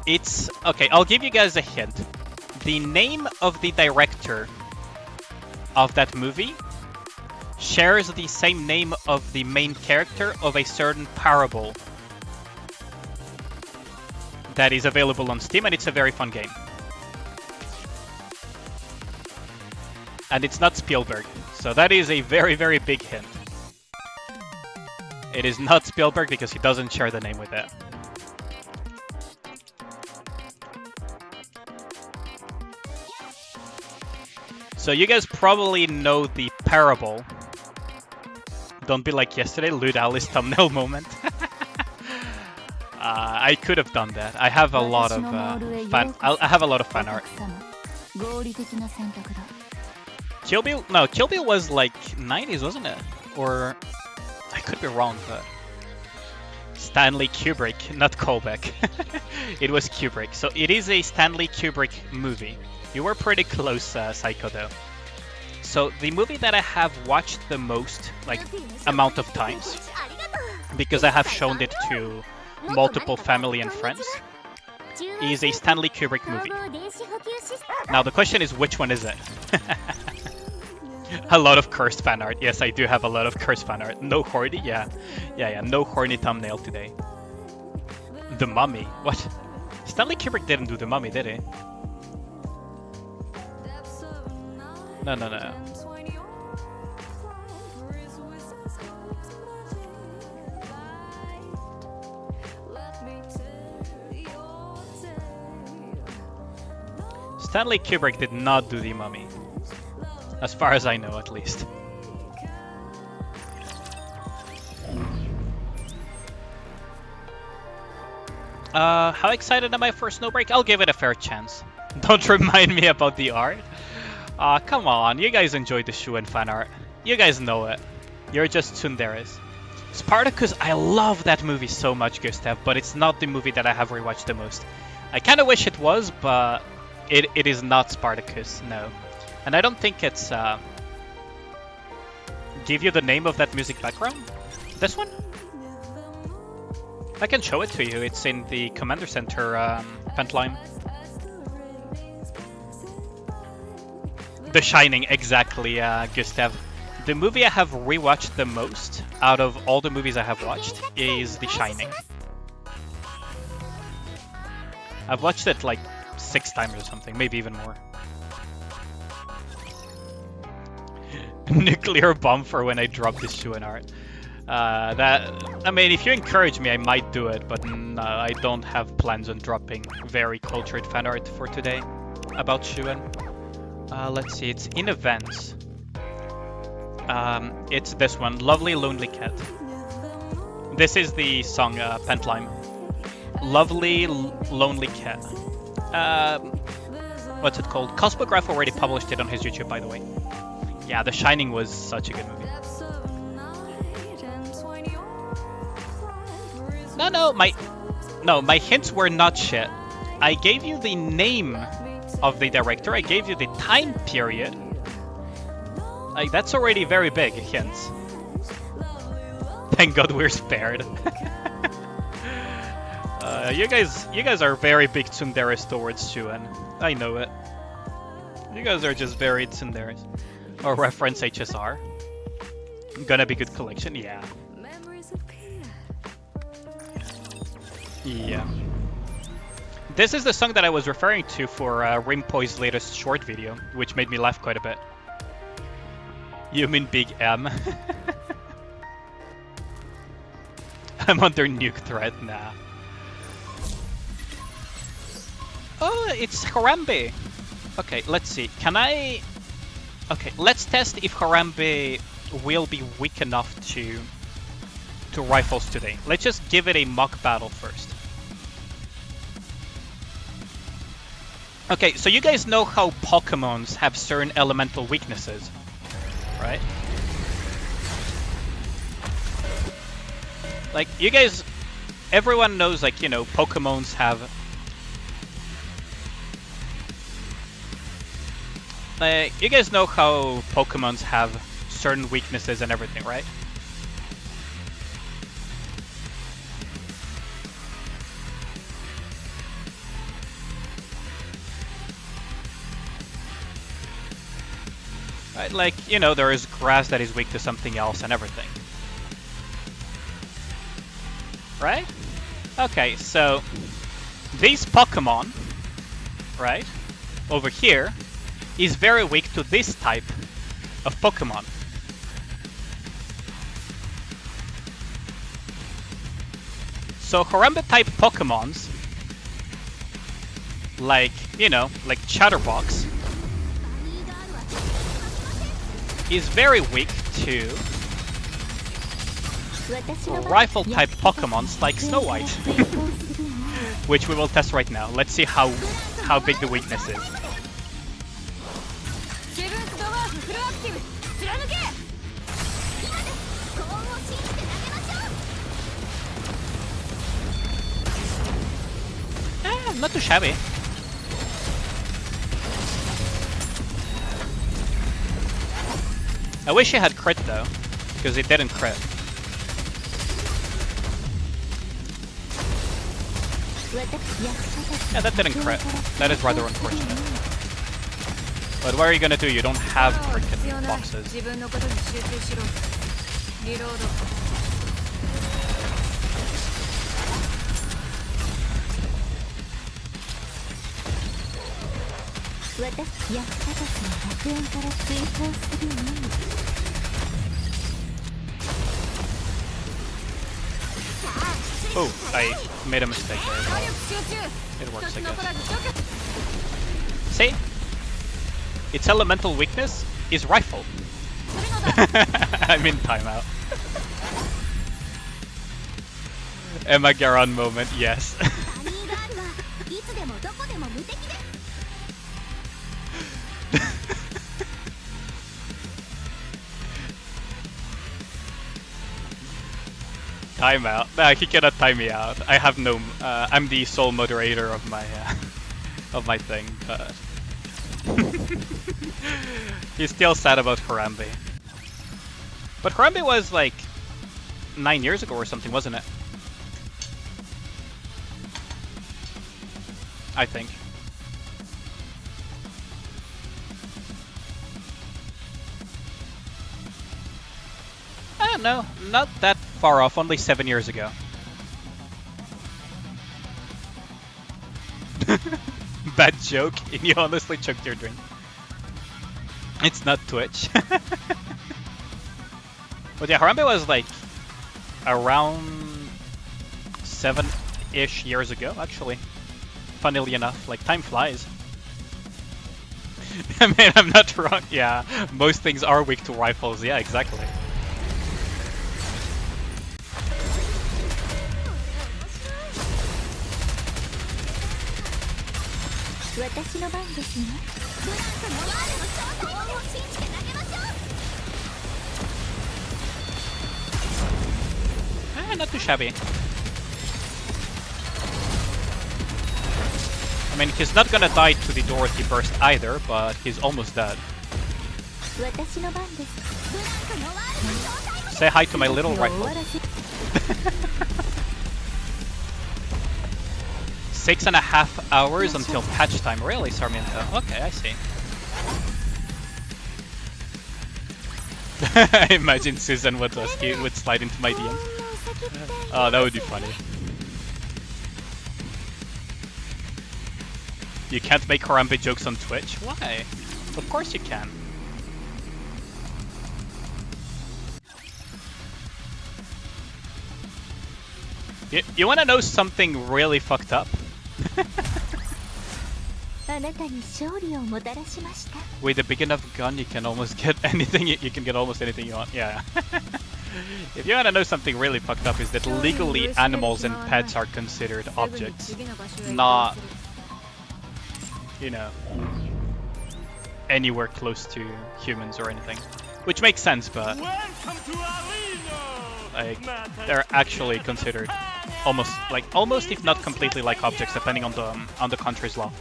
It's, okay, I'll give you guys a hint. The name of the director of that movie shares the same name of the main character of a certain parable that is available on Steam, and it's a very fun game. And it's not Spielberg, so that is a very, very big hint. It is not Spielberg because he doesn't share the name with it. So you guys probably know the parable. Don't be like yesterday, Lewd Alice thumbnail moment. I could have done that. I have a lot of I have a lot of fan art. Kill Bill? No, Kill Bill was like 90s, wasn't it? Or I could be wrong, but Stanley Kubrick, not Kolbeck. It was Kubrick. So it is a Stanley Kubrick movie. You were pretty close, Psycho, though. So the movie that I have watched the most, like, amount of times, because I have shown it to multiple family and friends, is a Stanley Kubrick movie. Now the question is, which one is it? A lot of cursed fan art. Yes, I do have a lot of cursed fan art. No horny? Yeah, no horny thumbnail today. The Mummy? What? Stanley Kubrick didn't do The Mummy, did he? No. Stanley Kubrick did not do The Mummy. As far as I know, at least. How excited am I for Snowbreak? I'll give it a fair chance. Don't remind me about the art. Come on, you guys enjoyed the Shuen fan art. You guys know it. You're just tsunderes. Spartacus, I love that movie so much, Gustav, but it's not the movie that I have rewatched the most. I kinda wish it was, but it is not Spartacus, no. And I don't think it's, give you the name of that music background? This one? I can show it to you, it's in the Commander Center, pentline. The Shining, exactly, Gustav. The movie I have rewatched the most out of all the movies I have watched is The Shining. I've watched it like 6 times or something, maybe even more. Nuclear bomb for when I drop this Shuen art. I mean, if you encourage me, I might do it, but no, I don't have plans on dropping very cultured fan art for today about Shuen. Let's see, it's in events. It's this one, Lovely Lonely Cat. This is the song, Pentlime. Lovely Lonely Cat. What's it called? Cosmograph already published it on his YouTube, by the way. Yeah, The Shining was such a good movie. No, my hints were not shit. I gave you the name of the director, I gave you the time period. Like, that's already very big hints. Thank God we're spared. You guys are very big tsunderes towards Shuen. I know it. You guys are just very tsunderes. Or reference HSR. Gonna be good collection, yeah. Yeah. This is the song that I was referring to for Rimpoi's latest short video, which made me laugh quite a bit. You mean Big M? I'm under nuke threat now. Oh, it's Harambe. Okay, let's see. Can I... Okay, let's test if Harambe will be weak enough to rifles today. Let's just give it a mock battle first. Okay, so you guys know how Pokemons have certain elemental weaknesses, right? Like, you guys... Everyone knows, like, you know, Pokemons have... you guys know how Pokemons have certain weaknesses and everything, right? Right, like, you know, there is grass that is weak to something else and everything. Right? Okay, so these Pokemon, right, over here, is very weak to this type of Pokemon. So Harambe type Pokemons, like, you know, like Chatterbox, is very weak to rifle type Pokemons like Snow White, which we will test right now. Let's see how big the weakness is. Not too shabby. I wish it had crit though, because it didn't crit. Yeah, that didn't crit. That is rather unfortunate. But what are you gonna do? You don't have cricket boxes. Oh, I made a mistake there. It works, I guess. See? Its elemental weakness is rifle. I'm in timeout. Emma Garon moment, yes. Timeout. Nah, he cannot time me out. I have no. I'm the sole moderator of my thing, but he's still sad about Harambe. But Harambe was like 9 years ago or something, wasn't it? I think. No, not that far off, only 7 years ago. Bad joke, and you honestly choked your drink. It's not Twitch. But yeah, Harambe was like around 7-ish years ago, actually. Funnily enough, like time flies. I mean, I'm not wrong. Yeah, most things are weak to rifles. Yeah, exactly. Not too shabby. I mean, he's not gonna die to the Dorothy burst either, but he's almost dead. Say hi to my little rifle. 6.5 hours until patch time. Really, Sarmiento? Okay, I see. I imagine Susan would slide into my DM. Oh, that would be funny. You can't make Harambe jokes on Twitch? Why? Of course you can. You want to know something really fucked up? あなたに勝利をもたらしました。 With a big enough gun, you can almost get anything. You can get almost anything you want. Yeah. If you want to know something really fucked up, is that legally animals and pets are considered objects, not, you know, anywhere close to humans or anything. Which makes sense, but like they're actually considered almost if not completely like objects, depending on the country's law.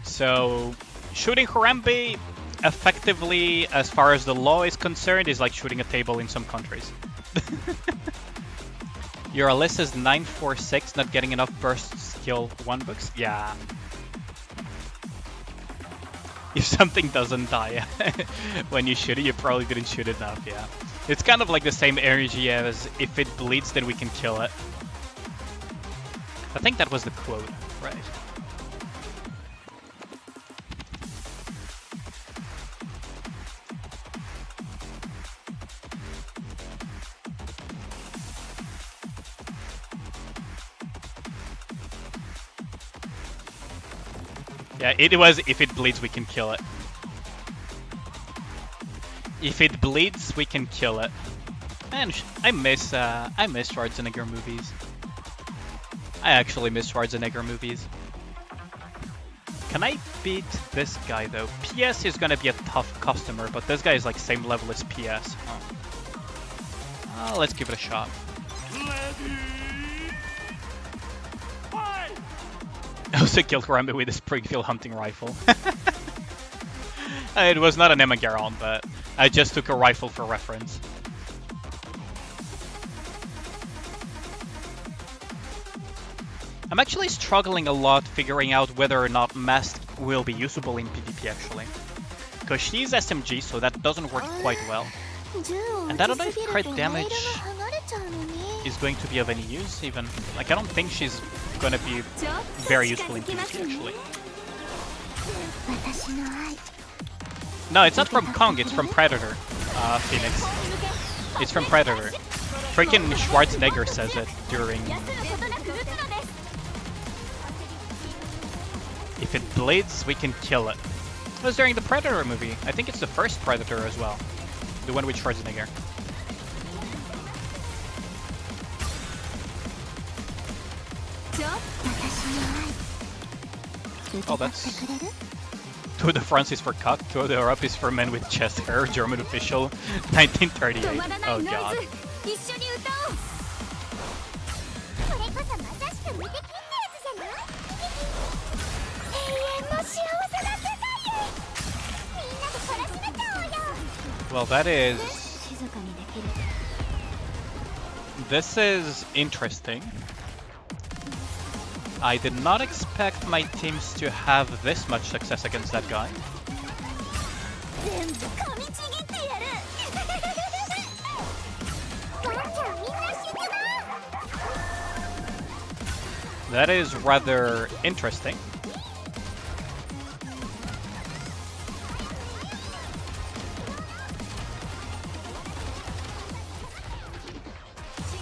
So shooting Harambe, effectively, as far as the law is concerned, is like shooting a table in some countries. Your Alyssa's 946, not getting enough burst skill 1 books? Yeah. If something doesn't die when you shoot it, you probably didn't shoot it enough, yeah. It's kind of like the same energy as if it bleeds, then we can kill it. I think that was the quote, right? Yeah, it was if it bleeds, we can kill it. If it bleeds, we can kill it. Man, I miss Schwarzenegger movies. I actually miss Schwarzenegger movies. Can I beat this guy though? PS is gonna be a tough customer, but this guy is like same level as PS. Oh, let's give it a shot. I also killed Harambe with a Springfield hunting rifle. It was not an Emageron, but I just took a rifle for reference. I'm actually struggling a lot figuring out whether or not Mast will be usable in PvP actually. Because she's SMG, so that doesn't work quite well. And I don't know if crit damage is going to be of any use even. Like, I don't think she's going to be very useful in PvP actually. No, it's not from Kong, it's from Predator, Phoenix. It's from Predator. Freaking Schwarzenegger says it during... If it bleeds, we can kill it. It was during the Predator movie. I think it's the first Predator as well. The one with Schwarzenegger. Oh, that's... Tour de France is for cock, Tour d'Europe is for men with chest hair, German official, 1938. Oh god. Well, that is... This is interesting. I did not expect my teams to have this much success against that guy. That is rather interesting.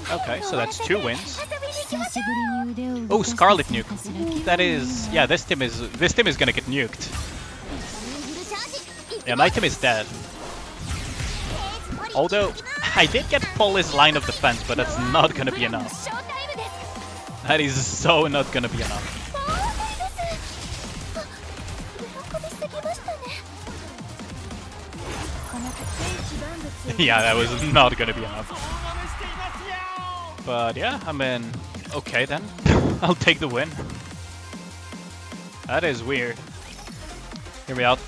Okay, so that's 2 wins. Oh, Scarlet Nuke. That is, yeah. This team is gonna get nuked. Yeah, my team is dead. Although I did get Poli's line of defense, but that's not gonna be enough. That is so not gonna be enough. Yeah, that was not gonna be enough. But yeah, I mean, okay then. I'll take the win. That is weird. Hear me out.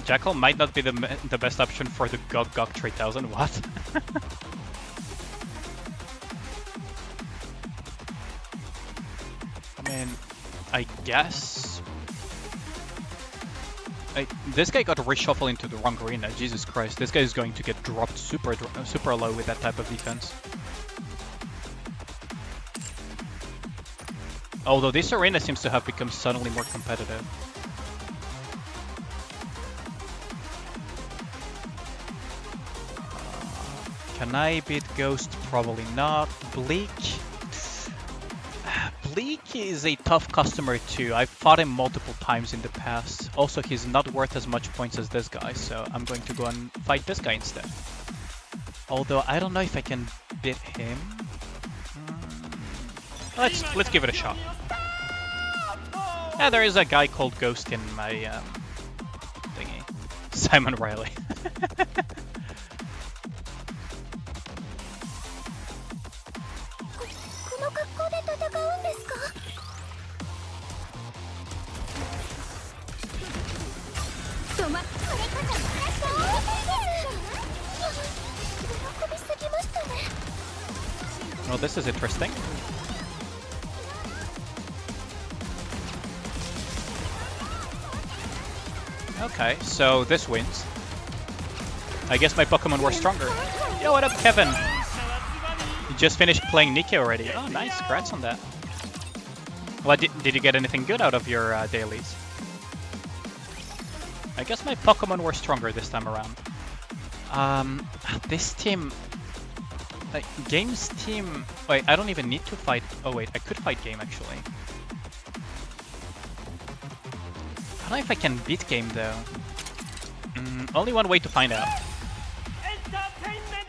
Jackal might not be the best option for the GOG 3000. What? I mean, I guess... this guy got reshuffled into the wrong arena. Jesus Christ, this guy is going to get dropped super low with that type of defense. Although this arena seems to have become suddenly more competitive. Can I beat Ghost? Probably not. Bleak? Bleak is a tough customer too. I've fought him multiple times in the past. Also, he's not worth as much points as this guy, so I'm going to go and fight this guy instead. Although I don't know if I can beat him. Let's give it a shot. Yeah, there is a guy called Ghost in my thingy. Simon Riley. この格好で戦うんですか？止まっ、これこそ私のやりたいです。喜びすぎましたね。Well, this is interesting. Okay, so this wins. I guess my Pokemon were stronger. Yo, what up, Kevin? You just finished playing Nikke already. Oh, nice. Congrats on that. What did you get anything good out of your dailies? I guess my Pokemon were stronger this time around. This team... Like, Game's team... Wait, I don't even need to fight... Oh wait, I could fight Game actually. I don't know if I can beat Game though. Only one way to find out.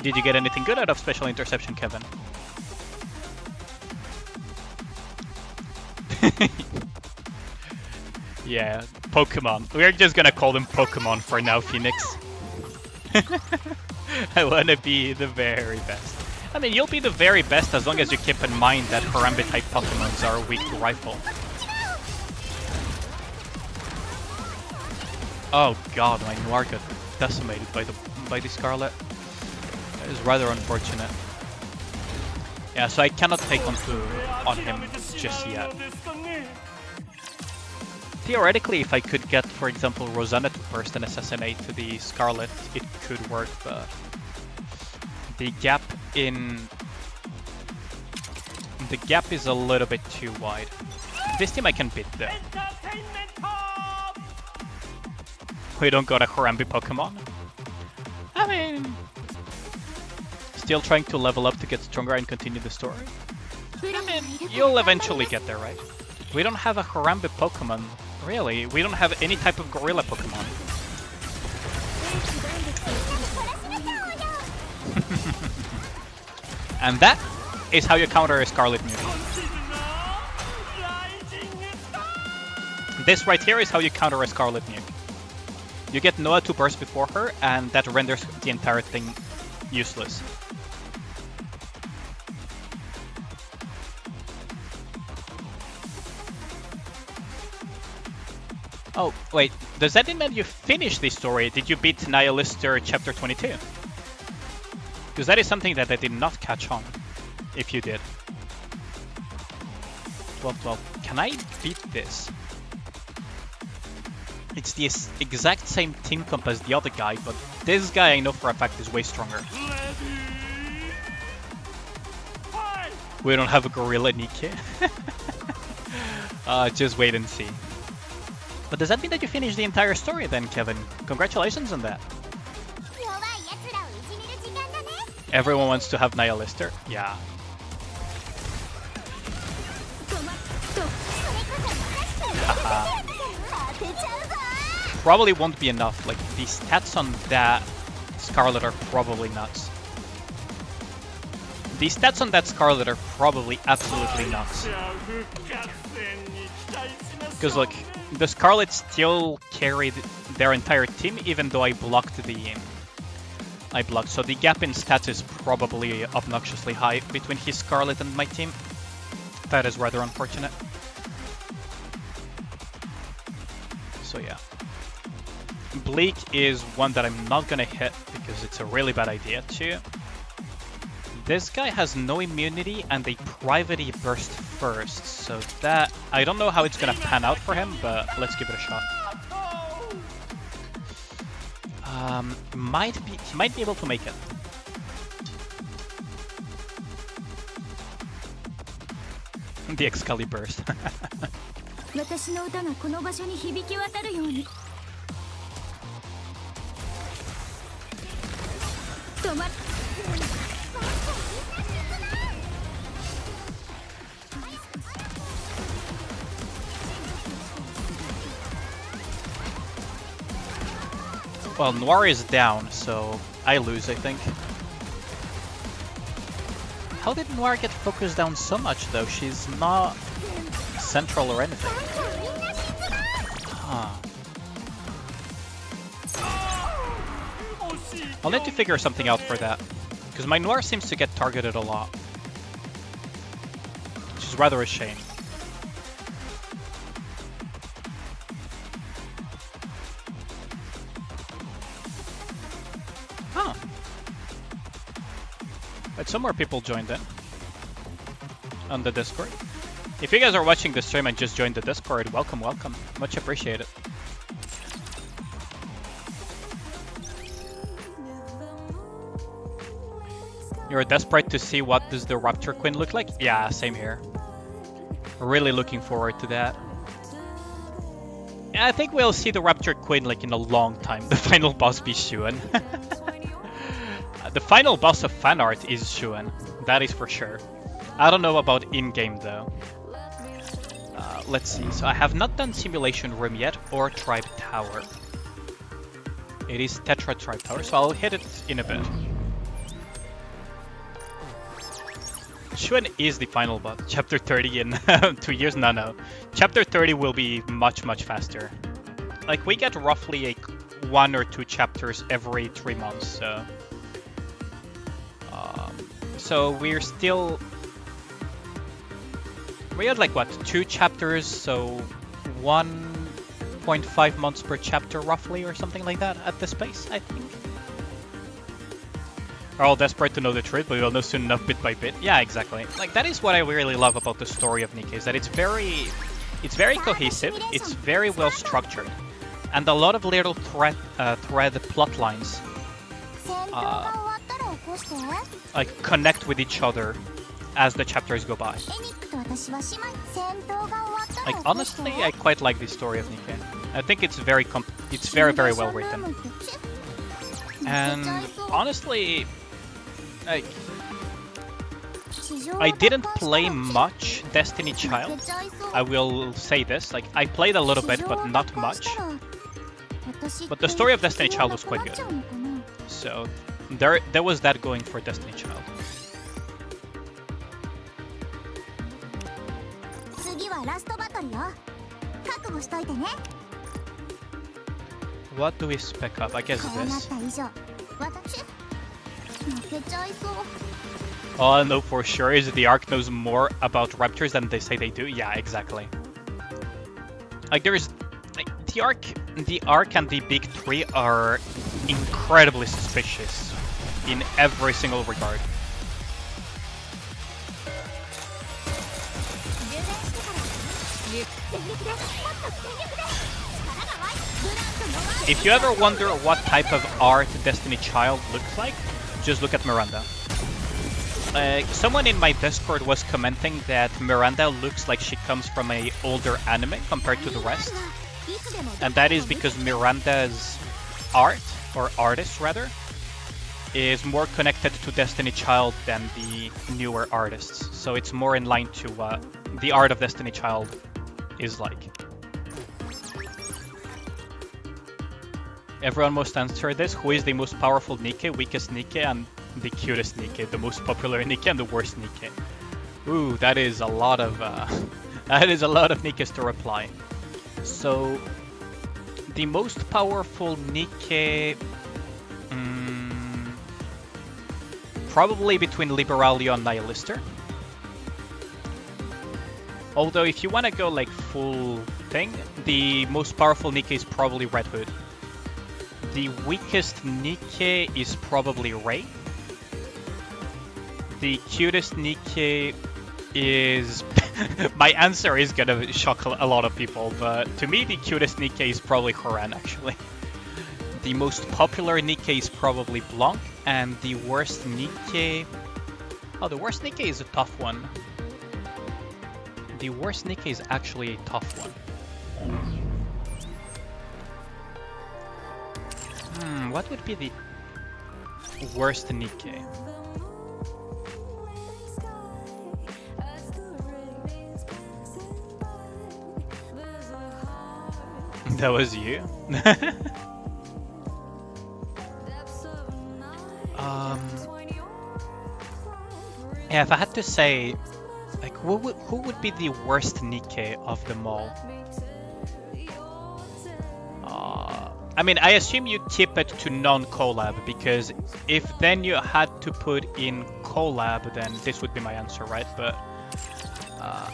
Did you get anything good out of Special Interception, Kevin? Yeah, Pokemon. We're just gonna call them Pokemon for now, Phoenix. I wanna be the very best. I mean, you'll be the very best as long as you keep in mind that Harambe-type Pokemons are weak to Rifle. Oh god, my Noir got decimated by the Scarlet. That is rather unfortunate. Yeah, so I cannot take on him just yet. Theoretically, if I could get, for example, Rosanna to burst and assassinate the Scarlet, it could work, but the gap is a little bit too wide. This team I can beat though. We don't got a Harambe Pokemon. I mean, still trying to level up to get stronger and continue the story. I mean, you'll eventually get there, right? We don't have a Harambe Pokemon, really. We don't have any type of Gorilla Pokemon. And that is how you counter a Scarlet Mute. This right here is how you counter a Scarlet Mute. You get Noah to burst before her, and that renders the entire thing useless. Oh, wait, does that mean that you finished this story? Did you beat Nihilister Chapter 22? Because that is something that I did not catch on, if you did. 12-12. Can I beat this? It's the exact same team comp as the other guy, but this guy I know for a fact is way stronger. We don't have a Gorilla Nikke. Just wait and see. But does that mean that you finished the entire story then, Kevin? Congratulations on that. Everyone wants to have Nihilister? Yeah. Haha. Probably won't be enough. Like, the stats on that Scarlet are probably nuts. The stats on that Scarlet are probably absolutely nuts. Because look, the Scarlet still carried their entire team, even though I blocked so the gap in stats is probably obnoxiously high between his Scarlet and my team. That is rather unfortunate. So yeah. Bleak is one that I'm not gonna hit because it's a really bad idea too. This guy has no immunity and they privately burst first, so that... I don't know how it's gonna pan out for him, but let's give it a shot. He might be able to make it. The Excalibur burst. 私の歌がこの場所に響き渡るように。止まっ。Well, Noir is down, so I lose, I think. How did Noir get focused down so much, though? She's not central or anything. Huh. I'll need to figure something out for that. Because my Noir seems to get targeted a lot. Which is rather a shame. Huh. But some more people joined in. On the Discord. If you guys are watching the stream and just joined the Discord, welcome, welcome. Much appreciated. You're desperate to see what does the Rapture Queen look like? Yeah, same here. Really looking forward to that. I think we'll see the Rapture Queen like in a long time. The final boss be Shuen. The final boss of fan art is Shuen. That is for sure. I don't know about in-game though. Let's see. So I have not done Simulation Room yet or Tribe Tower. It is Tetra Tribe Tower, so I'll hit it in a bit. Shuen is the final boss. Chapter 30 in 2 years? No. Chapter 30 will be much, much faster. Like, we get roughly like 1 or 2 chapters every 3 months, so... so we're still... We had like, what, 2 chapters, so 1.5 months per chapter roughly, or something like that at this pace, I think. We're all desperate to know the truth, but we'll know soon enough bit by bit. Yeah, exactly. Like, that is what I really love about the story of Nikke, is that it's very cohesive, it's very well structured, and a lot of little thread plot lines like connect with each other as the chapters go by. Like, honestly, I quite like the story of Nikke. I think it's very very well written. And honestly, like, I didn't play much Destiny Child. I will say this, like, I played a little bit, but not much. But the story of Destiny Child was quite good. So there was that going for Destiny Child. What do we spec up? I guess this. All I know for sure is the Ark knows more about raptors than they say they do. Yeah, exactly. Like, there's like the Ark and the Big Three are incredibly suspicious in every single regard. If you ever wonder what type of art Destiny Child looks like, just look at Miranda. Someone in my Discord was commenting that Miranda looks like she comes from an older anime compared to the rest. And that is because Miranda's art, or artist rather, is more connected to Destiny Child than the newer artists. So it's more in line to what the art of Destiny Child is like. Everyone must answer this. Who is the most powerful Nikke, weakest Nikke, and the cutest Nikke, the most popular Nikke, and the worst Nikke? Ooh, that is a lot of Nikkes to reply. So, the most powerful Nikke, probably between Liberalio and Nihilister. Although, if you want to go like full thing, the most powerful Nikke is probably Red Hood. The weakest Nikke is probably Ray. The cutest Nikke is... My answer is gonna shock a lot of people, but to me the cutest Nikke is probably Horan, actually. The most popular Nikke is probably Blanc, and the worst Nikke... Oh, the worst Nikke is a tough one. The worst Nikke is actually a tough one. What would be the worst Nikke? That was you? Yeah, if I had to say, like, who would be the worst Nikke of them all? I mean, I assume you keep it to non-collab, because if then you had to put in collab, then this would be my answer, right? But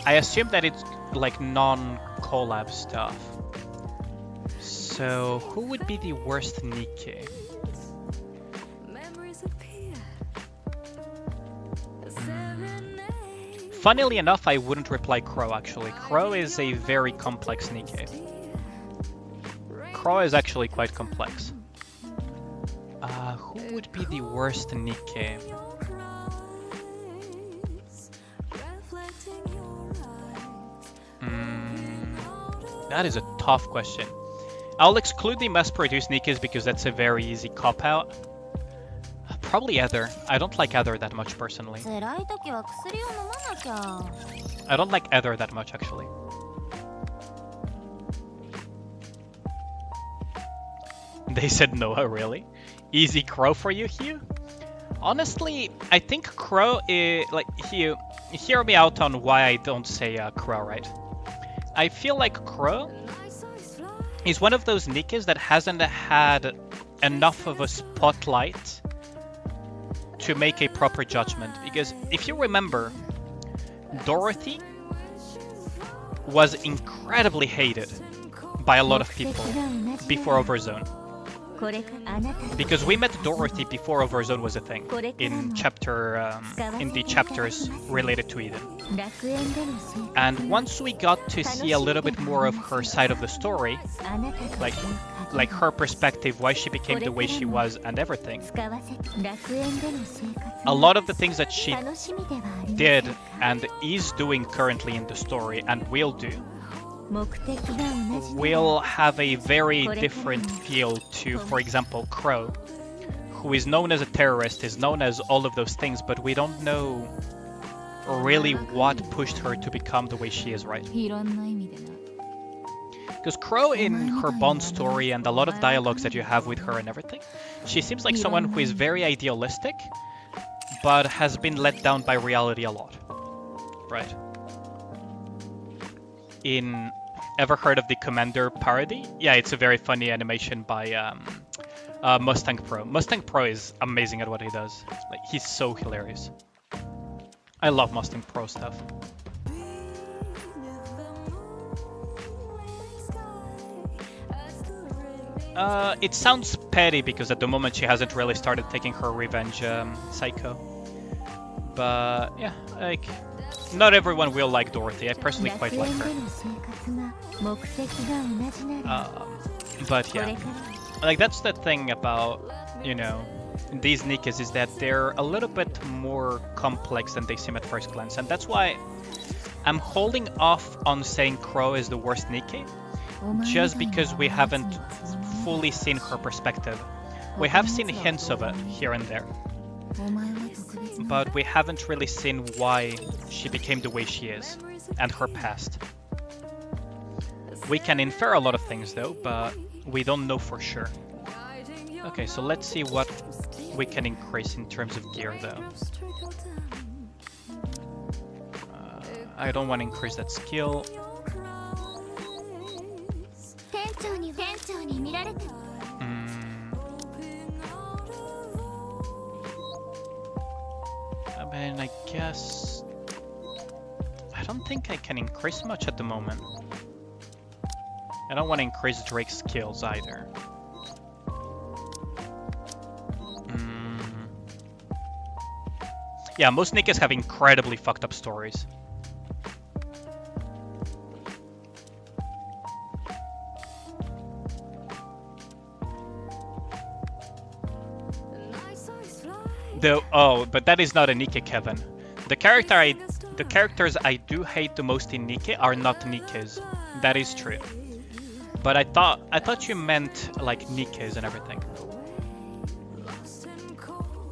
I assume that it's like non-collab stuff. So who would be the worst Nikke? Funnily enough, I wouldn't reply Crow, actually. Crow is a very complex Nikke. Crow is actually quite complex. Who would be the worst Nikke? That is a tough question. I'll exclude the mass-produced Nikkes because that's a very easy cop-out. Probably Ether. I don't like Ether that much, personally. I don't like Ether that much, actually. They said Noah, really? Easy Crow for you, Hugh? Honestly, I think Crow is... Like, Hugh, hear me out on why I don't say Crow, right? I feel like Crow is one of those Nikkes that hasn't had enough of a spotlight to make a proper judgment. Because if you remember, Dorothy was incredibly hated by a lot of people before Overzone. Because we met Dorothy before Overzone was a thing in the chapters related to Eden. And once we got to see a little bit more of her side of the story, like her perspective, why she became the way she was and everything, a lot of the things that she did and is doing currently in the story and will do will have a very different feel to, for example, Crow, who is known as a terrorist, is known as all of those things, but we don't know really what pushed her to become the way she is, right? Because Crow, in her Bond story and a lot of dialogues that you have with her and everything, she seems like someone who is very idealistic, but has been let down by reality a lot, right? Ever heard of the Commander parody? Yeah, it's a very funny animation by Mustang Pro. Mustang Pro is amazing at what he does. Like, he's so hilarious. I love Mustang Pro stuff. It sounds petty because at the moment she hasn't really started taking her revenge psycho. But yeah, like, not everyone will like Dorothy. I personally quite like her. But yeah, like, that's the thing about, you know, these Nikkes, is that they're a little bit more complex than they seem at first glance. And that's why I'm holding off on saying Crow is the worst Nikke, just because we haven't fully seen her perspective. We have seen hints of it here and there, but we haven't really seen why she became the way she is, and her past. We can infer a lot of things though, but we don't know for sure. Okay, so let's see what we can increase in terms of gear though. I don't want to increase that skill. I mean, I guess... I don't think I can increase much at the moment. I don't want to increase Drake's skills either. Yeah, most Nikkes have incredibly fucked up stories. But that is not a Nikke, Kevin. The characters I do hate the most in Nikke are not Nikkes. That is true. But I thought you meant like Nikkes and everything.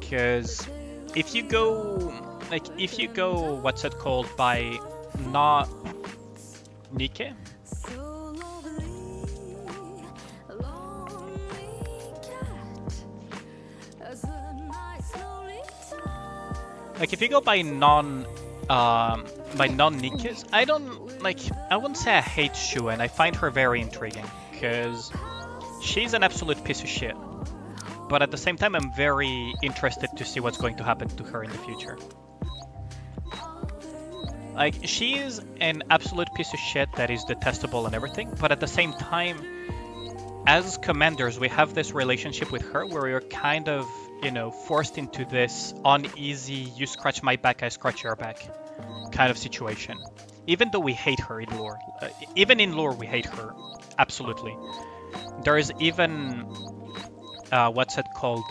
Because if you go what's it called, by not Nikke, Like if you go by non-Nikkes, I wouldn't say I hate Shuen. I find her very intriguing because she's an absolute piece of shit. But at the same time, I'm very interested to see what's going to happen to her in the future. Like, she is an absolute piece of shit that is detestable and everything, but at the same time, as commanders, we have this relationship with her where we're kind of, you know, forced into this uneasy, you scratch my back, I scratch your back kind of situation. Even though we hate her in lore. Even in lore, we hate her. Absolutely. There is even... what's it called?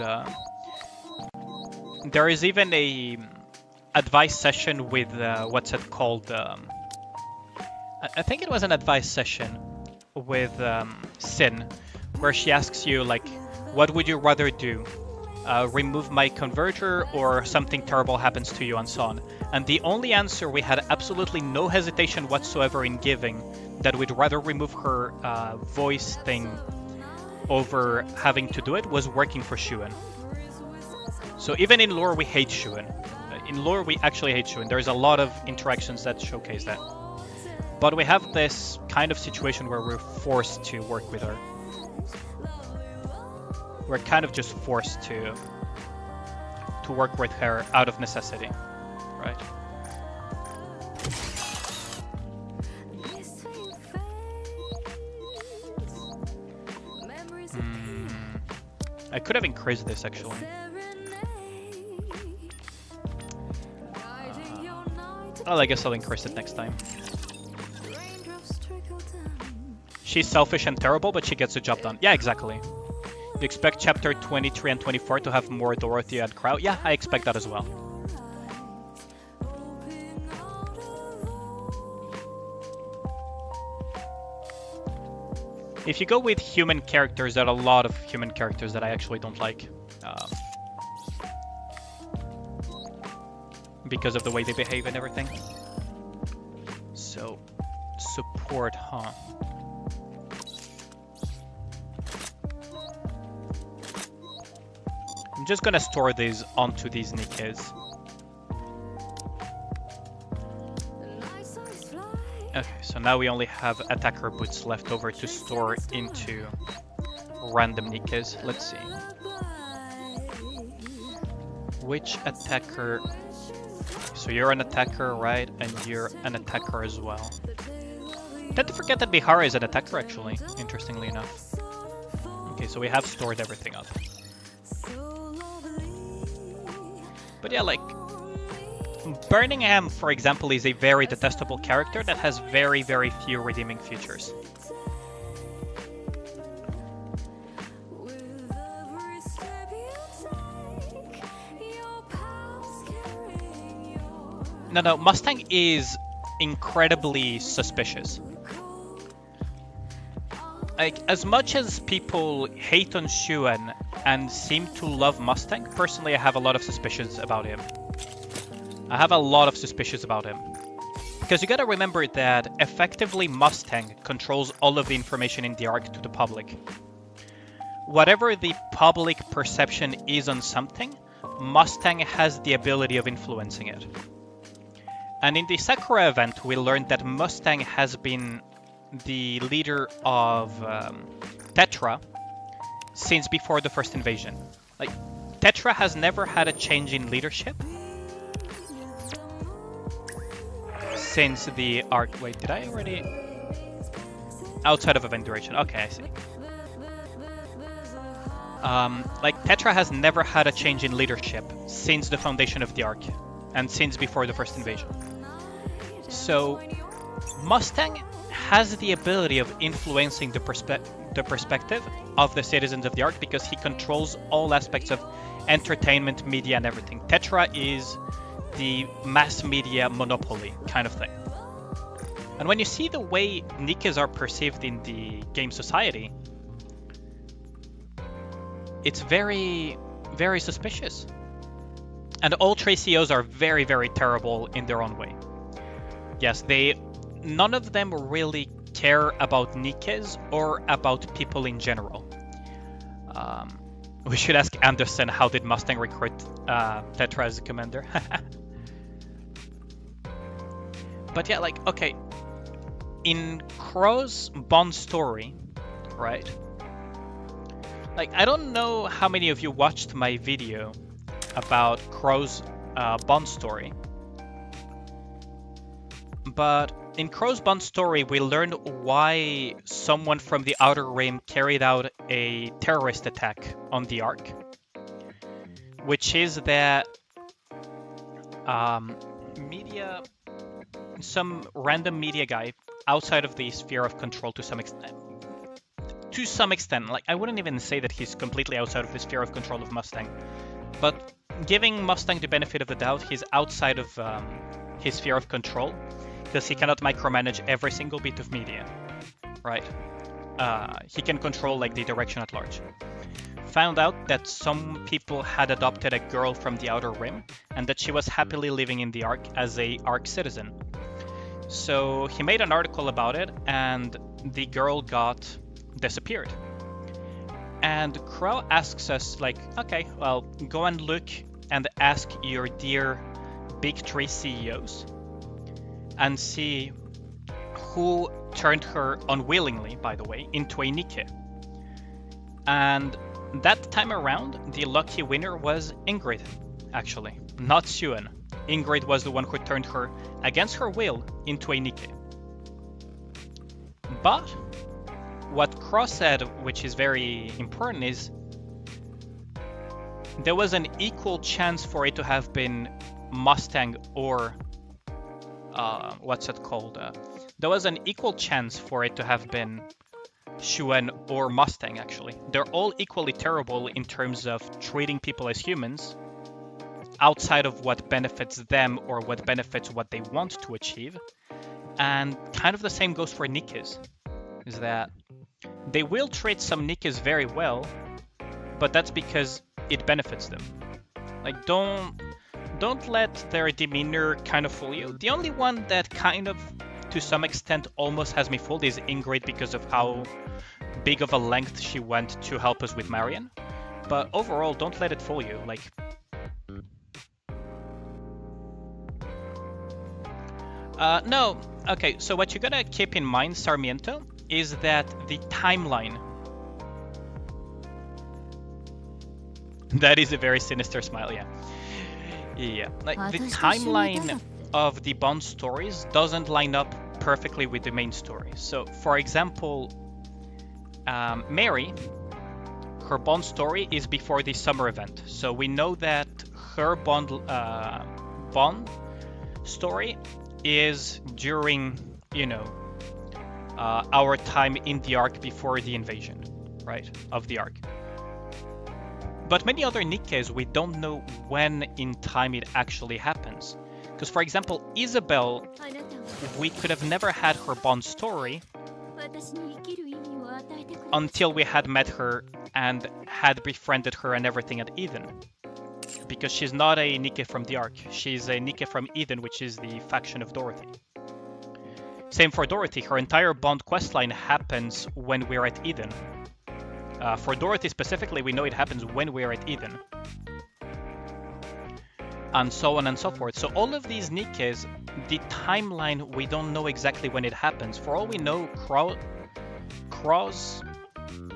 There is even a advice session with... what's it called? I think it was an advice session with Sin, where she asks you, like, what would you rather do? Remove my converter or something terrible happens to you and so on. And the only answer we had absolutely no hesitation whatsoever in giving, that we'd rather remove her voice thing over having to do it, was working for Shuen. So even in lore we hate Shuen. In lore we actually hate Shuen. There's a lot of interactions that showcase that. But we have this kind of situation where we're forced to work with her. We're kind of just forced to work with her out of necessity, right? I could have increased this actually. Well, I guess I'll increase it next time. She's selfish and terrible, but she gets the job done. Yeah, exactly. You expect chapter 23 and 24 to have more Dorothy and Crow? Yeah, I expect that as well. If you go with human characters, there are a lot of human characters that I actually don't like. Because of the way they behave and everything. So, support, huh? I'm just gonna store these onto these Nikkes. Okay, so now we only have attacker boots left over to store into random Nikkes. Let's see. Which attacker... So you're an attacker, right? And you're an attacker as well. Tend to forget that Bihara is an attacker, actually, interestingly enough. Okay, so we have stored everything up. But yeah, like... Birmingham, for example, is a very detestable character that has very, very few redeeming features. No, Mustang is incredibly suspicious. Like, as much as people hate on Shuen and seem to love Mustang, personally I have a lot of suspicions about him. Because you gotta remember that effectively Mustang controls all of the information in the arc to the public. Whatever the public perception is on something, Mustang has the ability of influencing it. And in the Sakura event, we learned that Mustang has been the leader of Tetra since before the first invasion. Like, Tetra has never had a change in leadership since the arc. Wait, did I already? Outside of event duration. Okay, I see. Like, Tetra has never had a change in leadership since the foundation of the arc and since before the first invasion. So, Mustang has the ability of influencing the perspective of the citizens of the arc because he controls all aspects of entertainment, media, and everything. Tetra is the mass media monopoly kind of thing. And when you see the way Nikkes are perceived in the game society, it's very, very suspicious. And all Tracios are very, very terrible in their own way. Yes, none of them really care about Nikkes or about people in general. We should ask Anderson how did Mustang recruit Tetra as a commander. But yeah, like, okay, in Crow's Bond story, right? Like, I don't know how many of you watched my video about Crow's Bond story, but in Crow's Bond story, we learned why someone from the Outer Rim carried out a terrorist attack on the Ark, which is that media, some random media guy outside of the sphere of control to some extent. To some extent, like I wouldn't even say that he's completely outside of the sphere of control of Mustang, but giving Mustang the benefit of the doubt, he's outside of his sphere of control because he cannot micromanage every single bit of media, right? He can control like the direction at large. Found out that some people had adopted a girl from the Outer Rim and that she was happily living in the Ark as a Ark citizen. So he made an article about it, and the girl got disappeared. And Crow asks us, like, okay, well, go and look and ask your dear Big Tree CEOs and see who turned her unwillingly, by the way, into a Nikke. And that time around, the lucky winner was Ingrid, actually, not Suen. Ingrid was the one who turned her, against her will, into a Nikke. But what Cross said, which is very important, is there was an equal chance for it to have been Mustang or what's it called? There was an equal chance for it to have been Shuen or Mustang, actually. They're all equally terrible in terms of treating people as humans outside of what benefits them or what benefits what they want to achieve. And kind of the same goes for Nikkes, is that they will treat some Nikkes very well, but that's because it benefits them. Like, don't let their demeanor kind of fool you. The only one that kind of, to some extent, almost has me fooled is Ingrid because of how big of a length she went to help us with Marion. But overall, don't let it fool you. Like, no. Okay, so what you gotta keep in mind, Sarmiento, is that the timeline. That is a very sinister smile, yeah. Yeah, like the timeline of the Bond stories doesn't line up perfectly with the main story. So, for example, Mary, her Bond story is before the summer event. So we know that her Bond story is during, you know, our time in the Ark before the invasion, right, of the Ark. But many other Nikkes, we don't know when in time it actually happens. Because, for example, Isabel, we could have never had her Bond story until we had met her and had befriended her and everything at Eden. Because she's not a Nikke from the Ark. She's a Nikke from Eden, which is the faction of Dorothy. Same for Dorothy. Her entire Bond questline happens when we're at Eden. For Dorothy specifically, we know it happens when we're at Eden. And so on and so forth. So all of these Nikkes, the timeline, we don't know exactly when it happens. For all we know, Crow's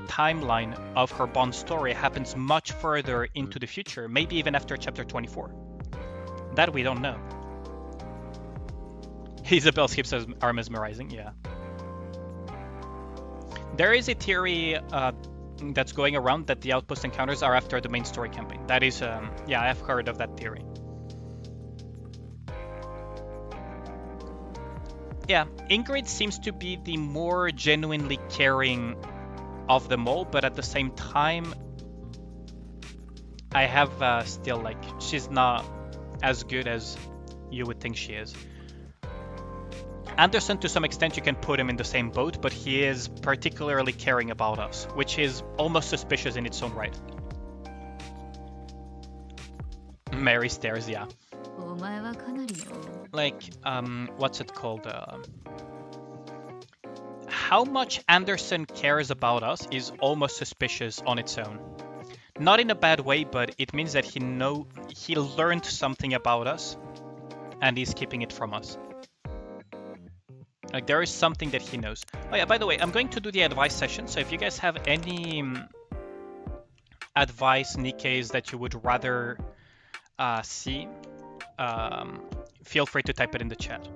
timeline of her Bond story happens much further into the future, maybe even after chapter 24. That we don't know. Isabel's hips are mesmerizing, yeah. There is a theory that's going around that the outpost encounters are after the main story campaign. That is, yeah, I've heard of that theory. Yeah, Ingrid seems to be the more genuinely caring of them all, but at the same time, I have still, like, she's not as good as you would think she is. Anderson, to some extent, you can put him in the same boat, but he is particularly caring about us, which is almost suspicious in its own right. Mary stares, yeah. Like, what's it called? How much Anderson cares about us is almost suspicious on its own. Not in a bad way, but it means that he learned something about us, and he's keeping it from us. Like, there is something that he knows. Oh yeah, by the way, I'm going to do the advice session, so if you guys have any advice, Nikkes, that you would rather see, feel free to type it in the chat.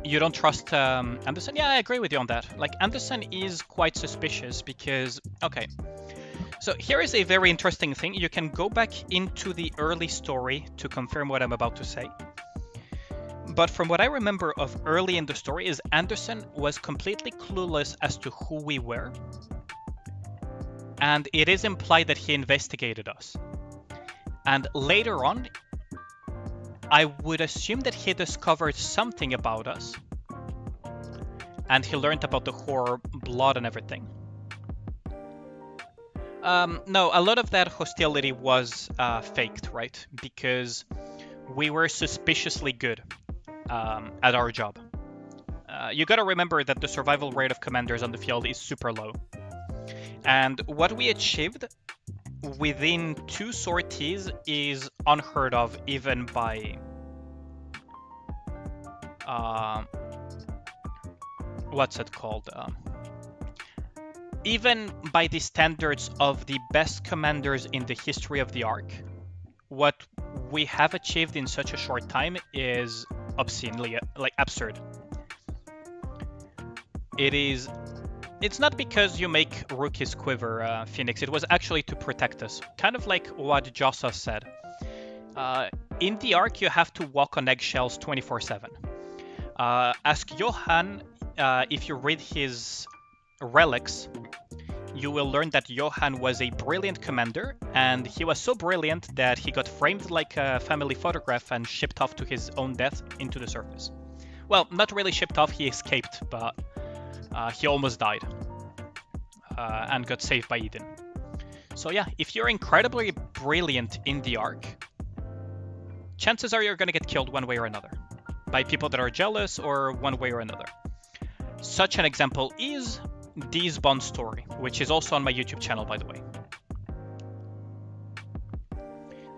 You don't trust Anderson? Yeah, I agree with you on that. Like, Anderson is quite suspicious because, okay. So here is a very interesting thing. You can go back into the early story to confirm what I'm about to say. But from what I remember of early in the story is Anderson was completely clueless as to who we were. And it is implied that he investigated us. And later on, I would assume that he discovered something about us. And he learned about the horror, blood, and everything. No, a lot of that hostility was faked, right? Because we were suspiciously good at our job. You gotta remember that the survival rate of commanders on the field is super low. And what we achieved within 2 sorties is unheard of, even by what's it called? Even by the standards of the best commanders in the history of the Ark, what we have achieved in such a short time is obscenely, like, absurd. It's not because you make rookies quiver, Phoenix. It was actually to protect us. Kind of like what Jossa said. In the Ark, you have to walk on eggshells 24/7. Ask Johan if you read his relics, you will learn that Johan was a brilliant commander, and he was so brilliant that he got framed like a family photograph and shipped off to his own death into the surface. Well, not really shipped off, he escaped, but he almost died and got saved by Eden. So yeah, if you're incredibly brilliant in the Ark, chances are you're going to get killed one way or another by people that are jealous or one way or another. Such an example is Dee's Bond story, which is also on my YouTube channel, by the way.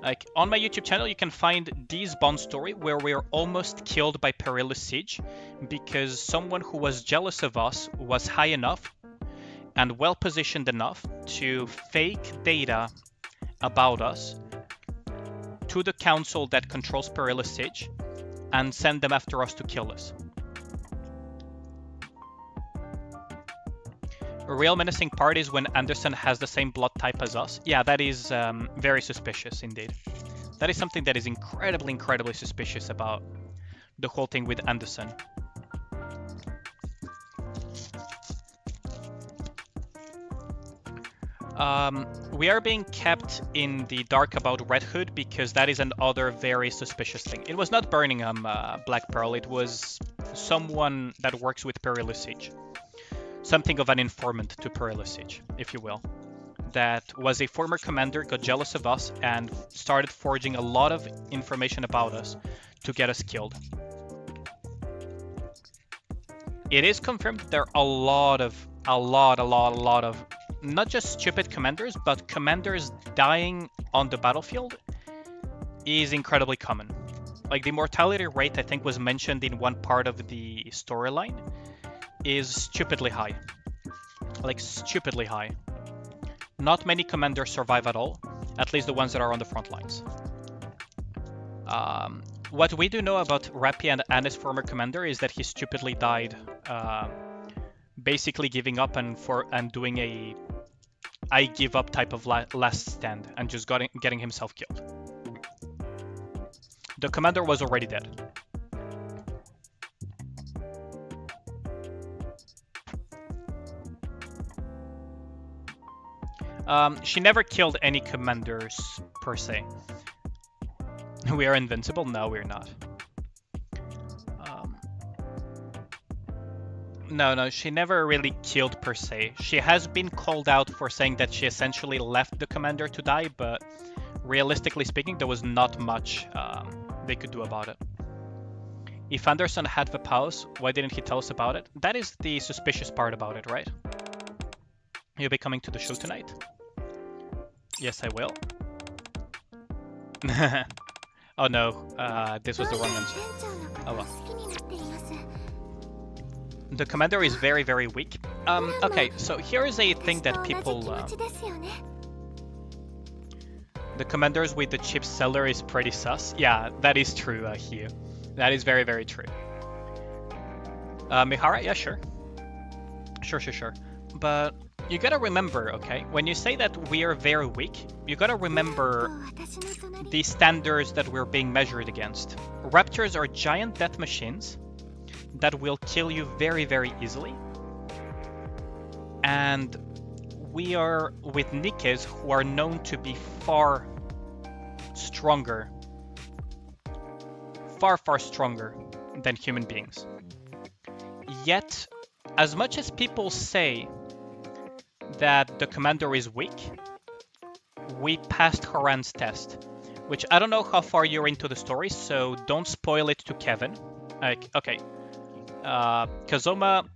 Like, on my YouTube channel, you can find Dee's Bond story where we're almost killed by Perilous Siege because someone who was jealous of us was high enough and well positioned enough to fake data about us to the council that controls Perilous Siege and send them after us to kill us. A real menacing part is when Anderson has the same blood type as us. Yeah, that is very suspicious indeed. That is something that is incredibly, incredibly suspicious about the whole thing with Anderson. We are being kept in the dark about Red Hood because that is another very suspicious thing. It was not Birmingham Black Pearl, it was someone that works with Perilous Siege. Something of an informant to Perilous Siege, if you will. That was a former commander, got jealous of us, and started forging a lot of information about us to get us killed. It is confirmed that there are a lot of not just stupid commanders, but commanders dying on the battlefield is incredibly common. Like, the mortality rate, I think, was mentioned in one part of the storyline, is stupidly high. Like, stupidly high. Not many commanders survive at all, at least the ones that are on the front lines. What we do know about Rappi and his former commander is that he stupidly died, basically giving up and doing a I give up type of last stand and just getting himself killed. The commander was already dead. She never killed any commanders, per se. We are invincible? No, we're not. No, she never really killed, per se. She has been called out for saying that she essentially left the commander to die, but realistically speaking, there was not much they could do about it. If Anderson had the pause, why didn't he tell us about it? That is the suspicious part about it, right? You'll be coming to the show tonight? Yes, I will. Oh no, this was the wrong answer. Oh well. The commander is very, very weak. Okay, so here is a thing that people... the commanders with the chip seller is pretty sus. Yeah, that is true, Hugh. That is very, very true. Mihara? Yeah, sure. Sure. But you gotta remember, okay, when you say that we are very weak, you gotta remember the standards that we're being measured against. Raptors are giant death machines that will kill you very, very easily. And we are with Nikkes, who are known to be far stronger. Far stronger than human beings. Yet, as much as people say that the commander is weak, we passed Haran's test. Which I don't know how far you're into the story, so don't spoil it to Kevin. Okay. Kazoma,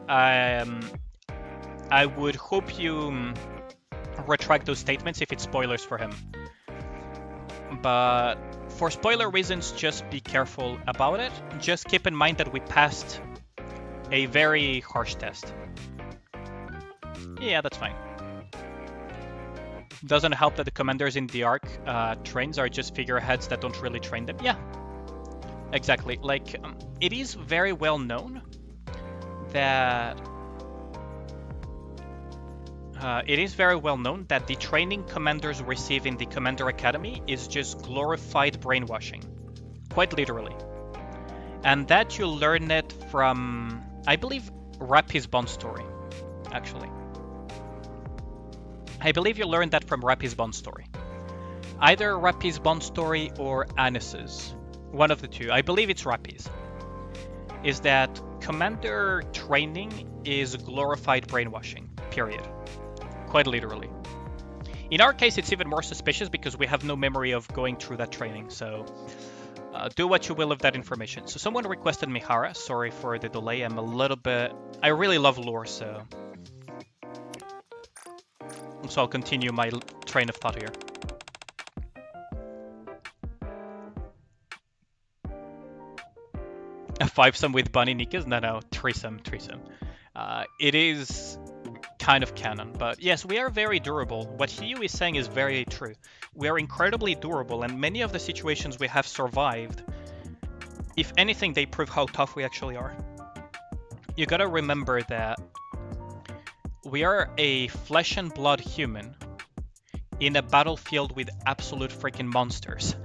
I would hope you retract those statements if it's spoilers for him. But for spoiler reasons, just be careful about it. Just keep in mind that we passed a very harsh test. Yeah, that's fine. Doesn't help that the commanders in the arc trains are just figureheads that don't really train them. Yeah, exactly. Like, it is very well known that the training commanders receive in the Commander Academy is just glorified brainwashing, quite literally. And that you learn it from, I believe, Rappy's Bond story, actually. I believe you learned that from Rappy's Bond story. Either Rappy's Bond story or Anis's. One of the two. I believe it's Rappy's. Is that commander training is glorified brainwashing. Period. Quite literally. In our case, it's even more suspicious because we have no memory of going through that training, so do what you will with that information. So someone requested Mihara. Sorry for the delay. I'm a little bit... I really love lore, so I'll continue my train of thought here. A fivesome with bunny Nikkes? No, threesome. It is kind of canon, but yes, we are very durable. What Hiyu is saying is very true. We are incredibly durable, and many of the situations we have survived, if anything, they prove how tough we actually are. You gotta remember that we are a flesh and blood human in a battlefield with absolute freaking monsters.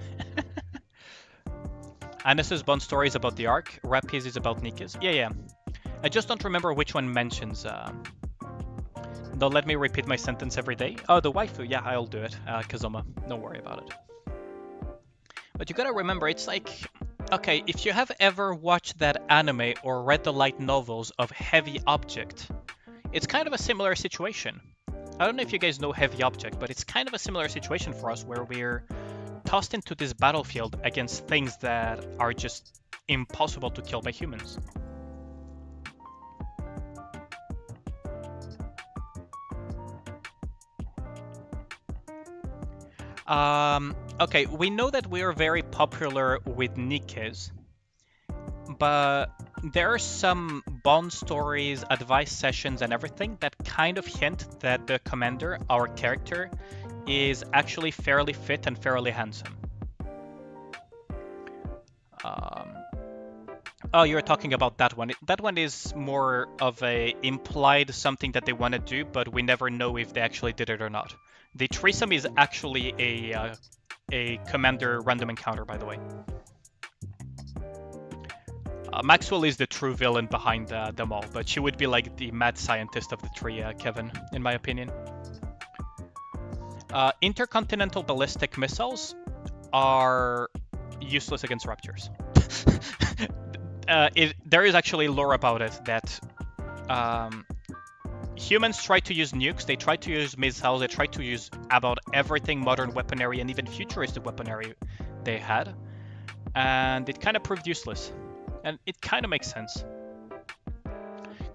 Anis's Bond story is about the Ark, Rappy's is about Nikke's. Yeah. I just don't remember which one mentions... Don't let me repeat my sentence every day. Oh, the waifu. Yeah, I'll do it. Kazoma, don't worry about it. But you gotta remember, it's like... Okay, if you have ever watched that anime or read the light novels of Heavy Object, it's kind of a similar situation. I don't know if you guys know Heavy Object, but it's kind of a similar situation for us where we're tossed into this battlefield against things that are just impossible to kill by humans. Okay, we know that we are very popular with Nikkes, but there are some Bond stories, advice sessions, and everything that kind of hint that the commander, our character, is actually fairly fit and fairly handsome. Oh, you're talking about that one. That one is more of a implied something that they want to do, but we never know if they actually did it or not. The threesome is actually a commander random encounter, by the way. Maxwell is the true villain behind them all, but she would be like the mad scientist of the three, Kevin, in my opinion. Intercontinental ballistic missiles are useless against raptors. There is actually lore about it that humans try to use nukes, they try to use missiles, they try to use about everything modern weaponry and even futuristic weaponry they had, and it kind of proved useless. And it kind of makes sense.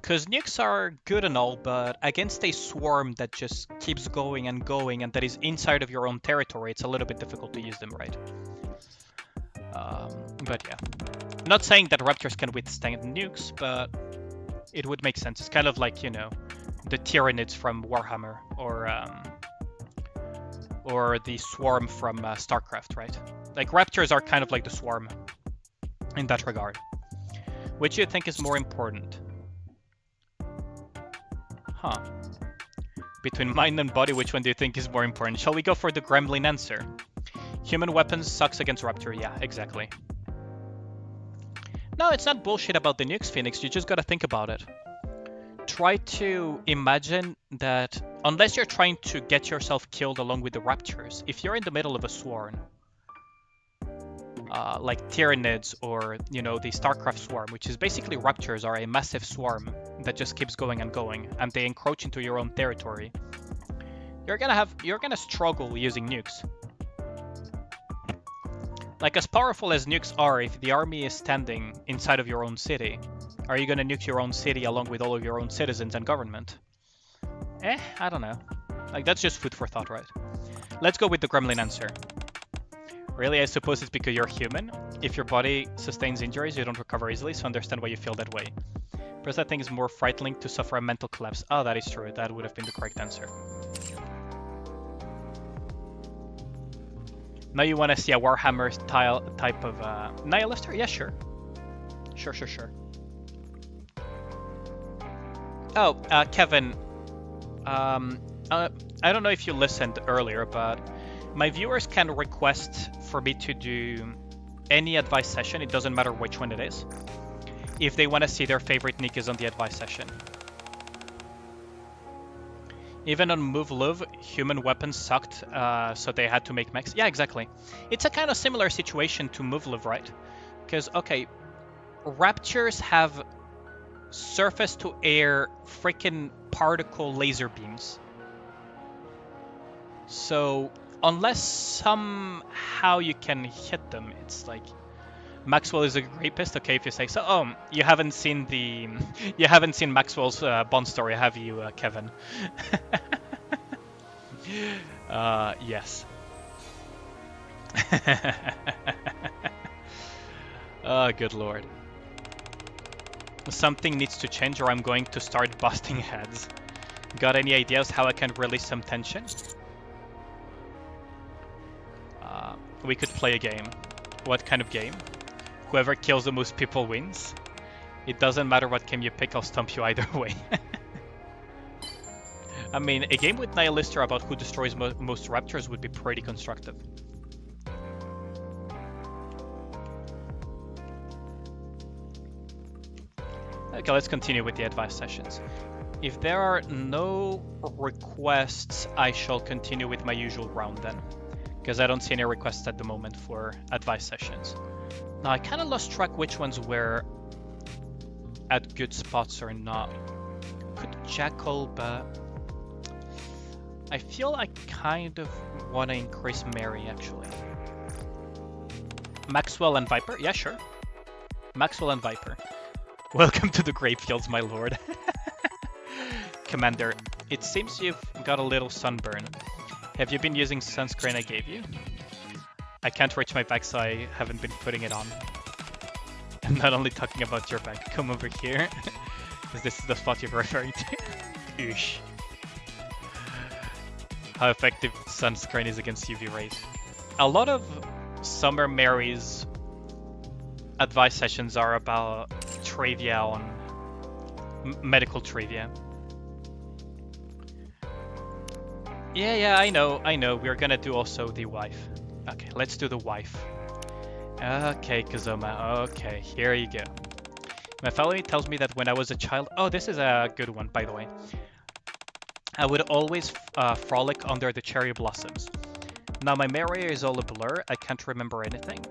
Because nukes are good and all, but against a swarm that just keeps going and going and that is inside of your own territory, it's a little bit difficult to use them, right? But yeah. Not saying that raptors can withstand nukes, but it would make sense. It's kind of like, you know, the Tyranids from Warhammer, or the Swarm from StarCraft, right? Like, raptors are kind of like the Swarm in that regard. Which do you think is more important? Huh. Between mind and body, which one do you think is more important? Shall we go for the Gremlin answer? Human weapons sucks against raptor. Yeah, exactly. No, it's not bullshit about the nukes, Phoenix. You just gotta think about it. Try to imagine that unless you're trying to get yourself killed along with the raptors, if you're in the middle of a swarm, like Tyranids or, you know, the StarCraft swarm, which is basically raptors are a massive swarm that just keeps going and going, and they encroach into your own territory, you're gonna struggle using nukes. Like, as powerful as nukes are, if the army is standing inside of your own city, are you gonna nuke your own city along with all of your own citizens and government? I don't know. Like, that's just food for thought, right? Let's go with the Gremlin answer. Really, I suppose it's because you're human. If your body sustains injuries, you don't recover easily, so understand why you feel that way. Perhaps I think it's more frightening to suffer a mental collapse. Oh, that is true. That would have been the correct answer. Now you want to see a Warhammer type of Nihilister? Yeah, sure. Sure. Oh, Kevin. I don't know if you listened earlier, but my viewers can request for me to do any advice session. It doesn't matter which one it is, if they want to see their favorite Nikkes on the advice session. Even on Move Love, human weapons sucked, so they had to make mechs. Yeah, exactly. It's a kind of similar situation to Move Love, right? Because, okay, raptors have surface-to-air freaking particle laser beams. So, unless somehow you can hit them, it's like... Maxwell is a rapist, okay, if you say so. Oh, you haven't seen Maxwell's Bond story, have you, Kevin? Yes. Oh, good lord. Something needs to change or I'm going to start busting heads. Got any ideas how I can release some tension? We could play a game. What kind of game? Whoever kills the most people wins. It doesn't matter what game you pick, I'll stump you either way. I mean, a game with Nihilister about who destroys most raptors would be pretty constructive. Okay, let's continue with the advice sessions. If there are no requests, I shall continue with my usual round then. Because I don't see any requests at the moment for advice sessions. Now, I kind of lost track which ones were at good spots or not. Could Jackal, but I feel I kind of want to increase Mary, actually. Maxwell and Viper? Yeah, sure. Maxwell and Viper. Welcome to the Grapefields, my lord. Commander, it seems you've got a little sunburn. Have you been using sunscreen I gave you? I can't reach my back, so I haven't been putting it on. I'm not only talking about your back. Come over here. Because this is the spot you're referring to. Oosh. How effective sunscreen is against UV rays. A lot of Summer Mary's advice sessions are about trivia on medical trivia. Yeah, I know. We're gonna do also the wife. Okay, let's do the wife. Okay, Kazuma. Okay, here you go. My family tells me that when I was a child... Oh, this is a good one, by the way. I would always frolic under the cherry blossoms. Now, my memory is all a blur. I can't remember anything.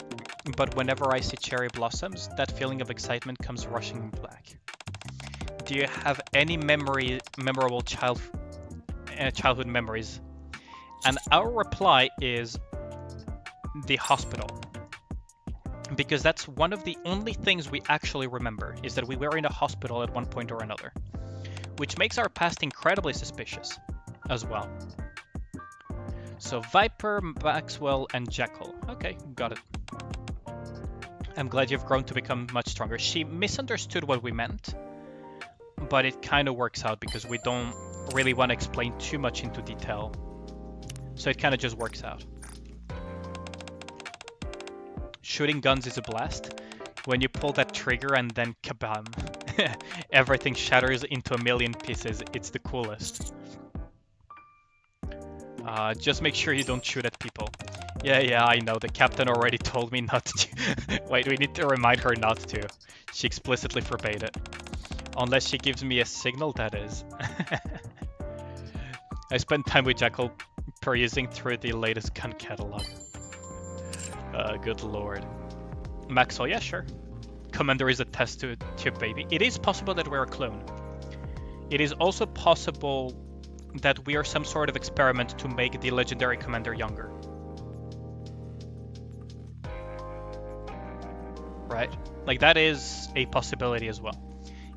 But whenever I see cherry blossoms, that feeling of excitement comes rushing back. Do you have any memorable childhood memories? And our reply is the hospital. because that's one of the only things we actually remember, is that we were in a hospital at one point or another, which makes our past incredibly suspicious as well. So Viper, Maxwell, and Jekyll. Okay, got it. I'm glad you've grown to become much stronger. She misunderstood what we meant, but it kind of works out because we don't really want to explain too much into detail. So it kind of just works out. Shooting guns is a blast. When you pull that trigger and then kabam, everything shatters into a million pieces. It's the coolest. Just make sure you don't shoot at people. Yeah, I know. The captain already told me not to. Wait, we need to remind her not to. She explicitly forbade it. Unless she gives me a signal, that is. I spent time with Jekyll perusing through the latest gun catalog. Good lord. Maxwell, yeah, sure. Commander is a test tube baby. It is possible that we're a clone. It is also possible that we are some sort of experiment to make the legendary commander younger. Right? Like, that is a possibility as well.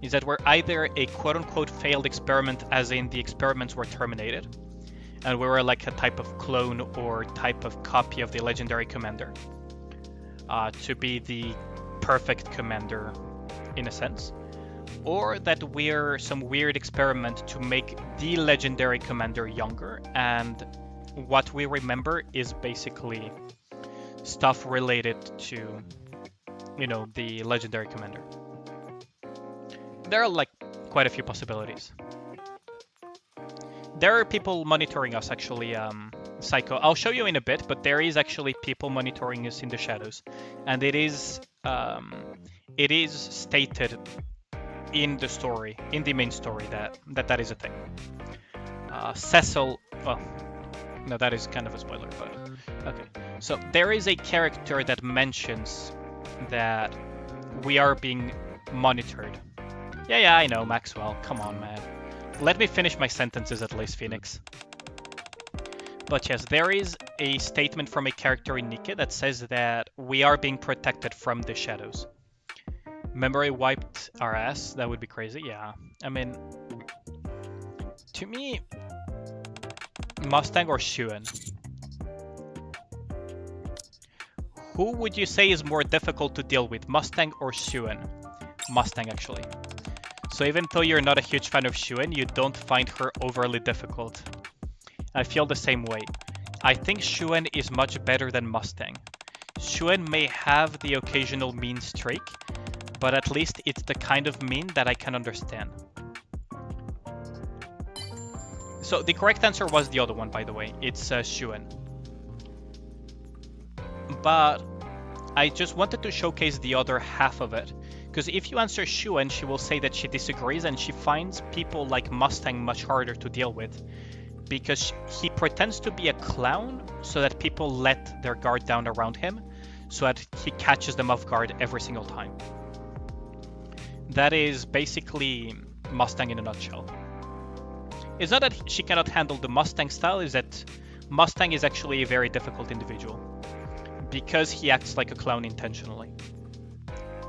Is that we're either a quote-unquote failed experiment, as in the experiments were terminated, and we were like a type of clone or type of copy of the legendary commander, to be the perfect commander in a sense, or that we're some weird experiment to make the legendary commander younger, and what we remember is basically stuff related to, you know, the legendary commander. There are like quite a few possibilities. There are people monitoring us, actually, Psycho. I'll show you in a bit, but there is actually people monitoring us in the shadows, and it is stated in the story, in the main story, that is a thing. Cecil, well, no, that is kind of a spoiler, but okay. So there is a character that mentions that we are being monitored. Yeah, I know, Maxwell. Come on, man. Let me finish my sentences at least, Phoenix. But yes, there is a statement from a character in Nikke that says that we are being protected from the shadows. Memory wiped our ass? That would be crazy, yeah. I mean, to me, Mustang or Shuen? Who would you say is more difficult to deal with, Mustang or Shuen? Mustang, actually. So even though you're not a huge fan of Shuen, you don't find her overly difficult. I feel the same way. I think Shuen is much better than Mustang. Shuen may have the occasional mean streak, but at least it's the kind of mean that I can understand. So the correct answer was the other one, by the way. It's Shuen. But I just wanted to showcase the other half of it. Because if you answer Shuen, she will say that she disagrees and she finds people like Mustang much harder to deal with. Because he pretends to be a clown so that people let their guard down around him, so that he catches them off guard every single time. That is basically Mustang in a nutshell. It's not that she cannot handle the Mustang style, it's that Mustang is actually a very difficult individual. Because he acts like a clown intentionally.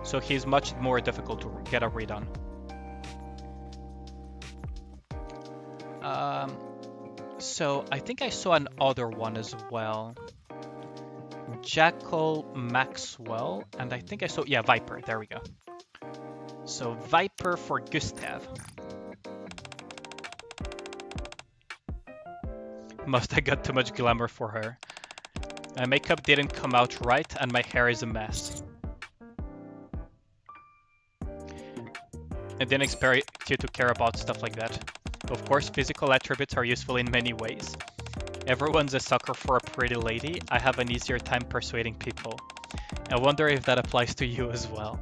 So he's much more difficult to get a read on. So I think I saw another one as well. Jekyll, Maxwell, and I think I saw, yeah, Viper, there we go. So Viper for Gustav. Must have got too much glamour for her. My makeup didn't come out right and my hair is a mess. I didn't expect you to care about stuff like that. Of course, physical attributes are useful in many ways. Everyone's a sucker for a pretty lady. I have an easier time persuading people. I wonder if that applies to you as well.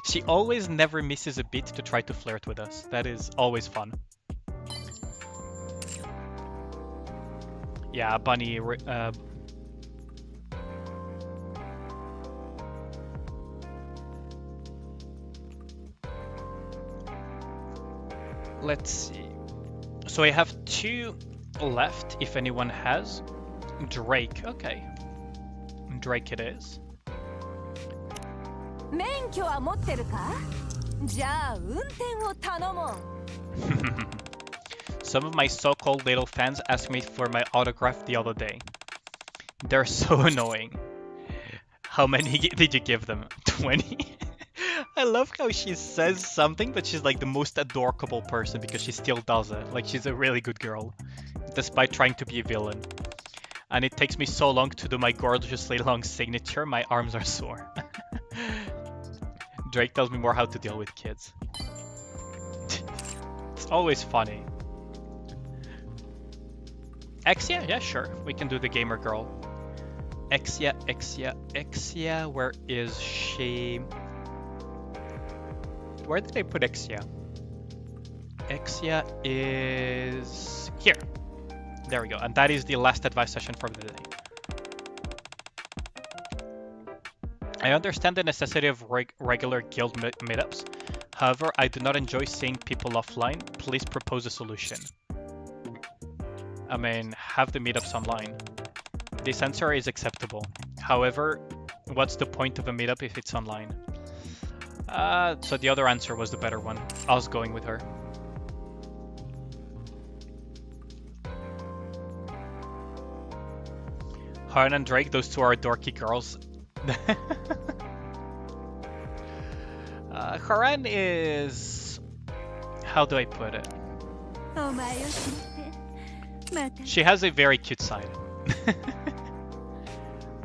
She always never misses a beat to try to flirt with us. That is always fun. Yeah, Bunny... Let's see. So I have 2 left, if anyone has. Drake, okay. Drake it is. 免許は持ってるか？じゃあ運転を頼もう。Some of my so-called little fans asked me for my autograph the other day. They're so annoying. How many did you give them? 20? I love how she says something, but she's like the most adorable person because she still does it. Like she's a really good girl, despite trying to be a villain. And it takes me so long to do my gorgeously long signature, my arms are sore. Drake tells me more how to deal with kids. It's always funny. Exia? Yeah, sure. We can do the gamer girl. Exia, where is she? Where did I put Exia? Exia is here. There we go. And that is the last advice session for the day. I understand the necessity of regular guild meetups. However, I do not enjoy seeing people offline. Please propose a solution. I mean, have the meetups online. This answer is acceptable. However, what's the point of a meetup if it's online? So the other answer was the better one. I was going with her. Haran and Drake, those two are dorky girls. Haran is... How do I put it? She has a very cute side.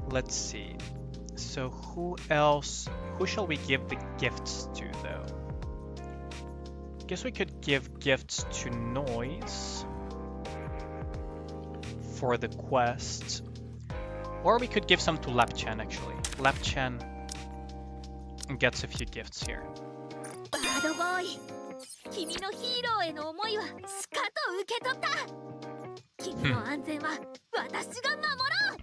Let's see. So who else? Who shall we give the gifts to, though? Guess we could give gifts to Noise for the quest. Or we could give some to Lapchan, actually. Lapchan gets a few gifts here. Bad boy, 君のヒーローへの思いはスカと受け取った。君の安全は私が守ろう。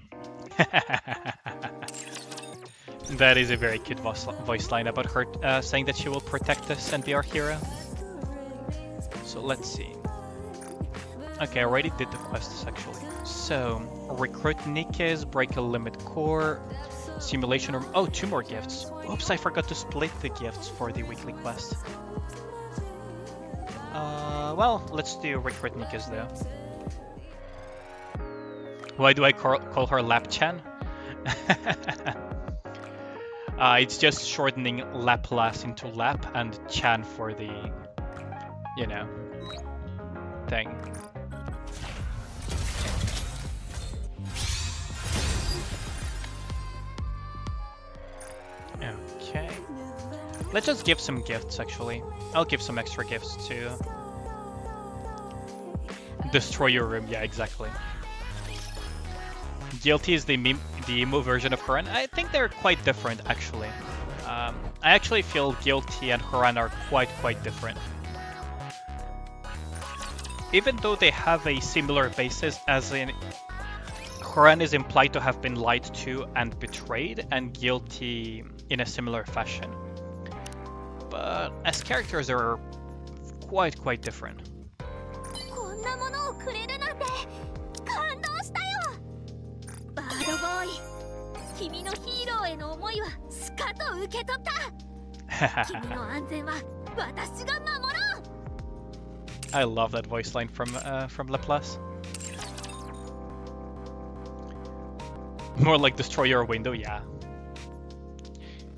That is a very cute voice line about her saying that she will protect us and be our hero. So let's see. Okay, I already did the quests actually. So, recruit Nikke's, break a limit core, simulation room. Oh, 2 more gifts. Oops, I forgot to split the gifts for the weekly quest. Well, let's do recruit Nikke's though. Why do I call her Lapchan? It's just shortening Laplace into Lap and Chan for the, you know, thing. Okay. Let's just give some gifts, actually. I'll give some extra gifts to destroy your room. Yeah, exactly. Guilty is the emo version of Haran. I think they're quite different, actually. I actually feel Guilty and Haran are quite different. Even though they have a similar basis, as in Haran is implied to have been lied to and betrayed, and Guilty in a similar fashion. But as characters, they're quite different. こんなものをくれるなんて感動したよ。バードボーイ、君のヒーローへの思いはスカと受け取った。君の安全は私が守ろう。I love that voice line from Laplace. More like destroy your window, yeah.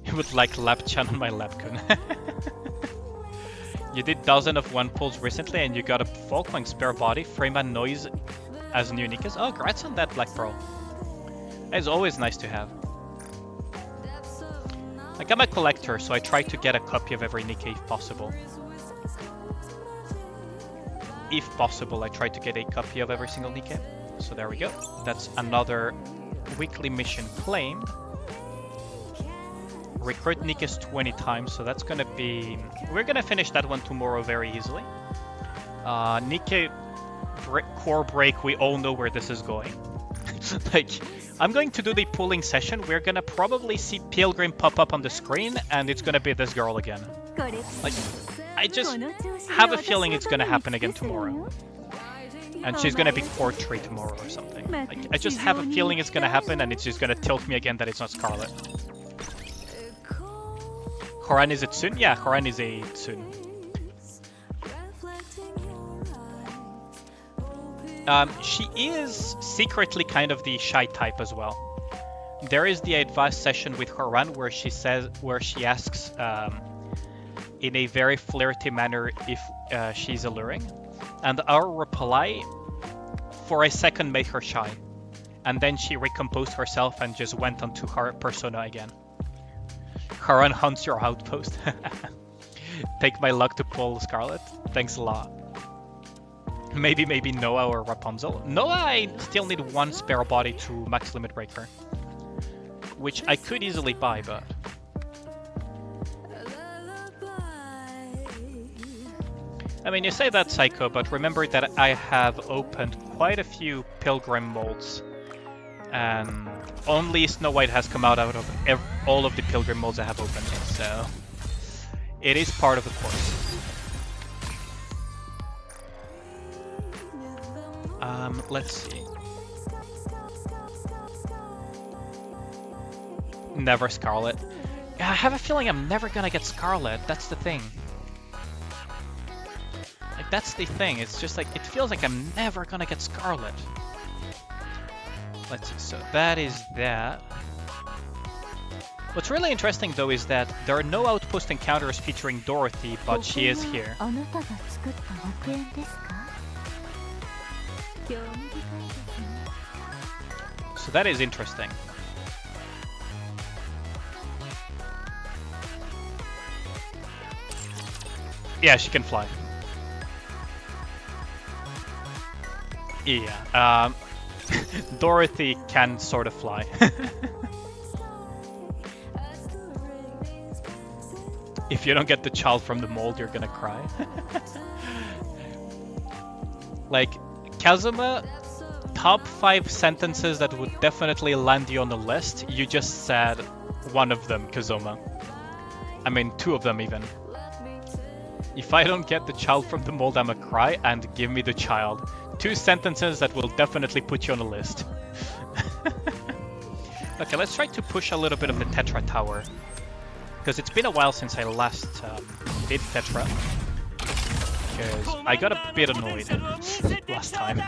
You would like Lapchan on my Lapkun. You did dozen of 1 pulls recently and you got a Volklang spare body, frame and noise as new Nikkes. Oh, congrats on that, Black Pearl. It's always nice to have. Like, I'm a collector, so I try to get a copy of every Nikke if possible. If possible, I try to get a copy of every single Nikke. So there we go. That's another weekly mission claimed. Recruit Nikkes 20 times, so that's gonna be... We're gonna finish that one tomorrow very easily. Nikke core break, we all know where this is going. Like, I'm going to do the pooling session. We're gonna probably see Pilgrim pop up on the screen, and it's gonna be this girl again. Like, I just have a feeling it's gonna happen again tomorrow. And she's gonna be Core 3 tomorrow or something. Like, I just have a feeling it's gonna happen, and it's just gonna tilt me again that it's not Scarlet. Horan is a Tsun? Yeah, Horan is a Tsun. She is secretly kind of the shy type as well. There is the advice session with Horan where she asks in a very flirty manner if she's alluring, and our reply for a second made her shy, and then she recomposed herself and just went onto her persona again. Horan hunts your outpost. Take my luck to pull Scarlet. Thanks a lot. Maybe Noah or Rapunzel. Noah, I still need one spare body to max limit break her, which I could easily buy, but I mean, you say that, Psycho, but remember that I have opened quite a few Pilgrim molds, and only Snow White has come out of all of the Pilgrim molds I have opened, so it is part of the course. Let's see. Never Scarlet. Yeah, I have a feeling I'm never gonna get Scarlet, that's the thing. Like, that's the thing, it's just like, it feels like I'm never gonna get Scarlet. Let's see, so that is that. What's really interesting though is that there are no outpost encounters featuring Dorothy, but she is here. So that is interesting. Yeah, she can fly. Yeah, Dorothy can sort of fly. If you don't get the child from the mold, you're gonna cry. Like, Kazuma, top 5 sentences that would definitely land you on the list, you just said one of them, Kazuma. I mean, 2 of them even. If I don't get the child from the mold, I'ma cry, and give me the child. 2 sentences that will definitely put you on the list. Okay, let's try to push a little bit of the Tetra Tower. Because it's been a while since I last did Tetra. Because I got a bit annoyed last time.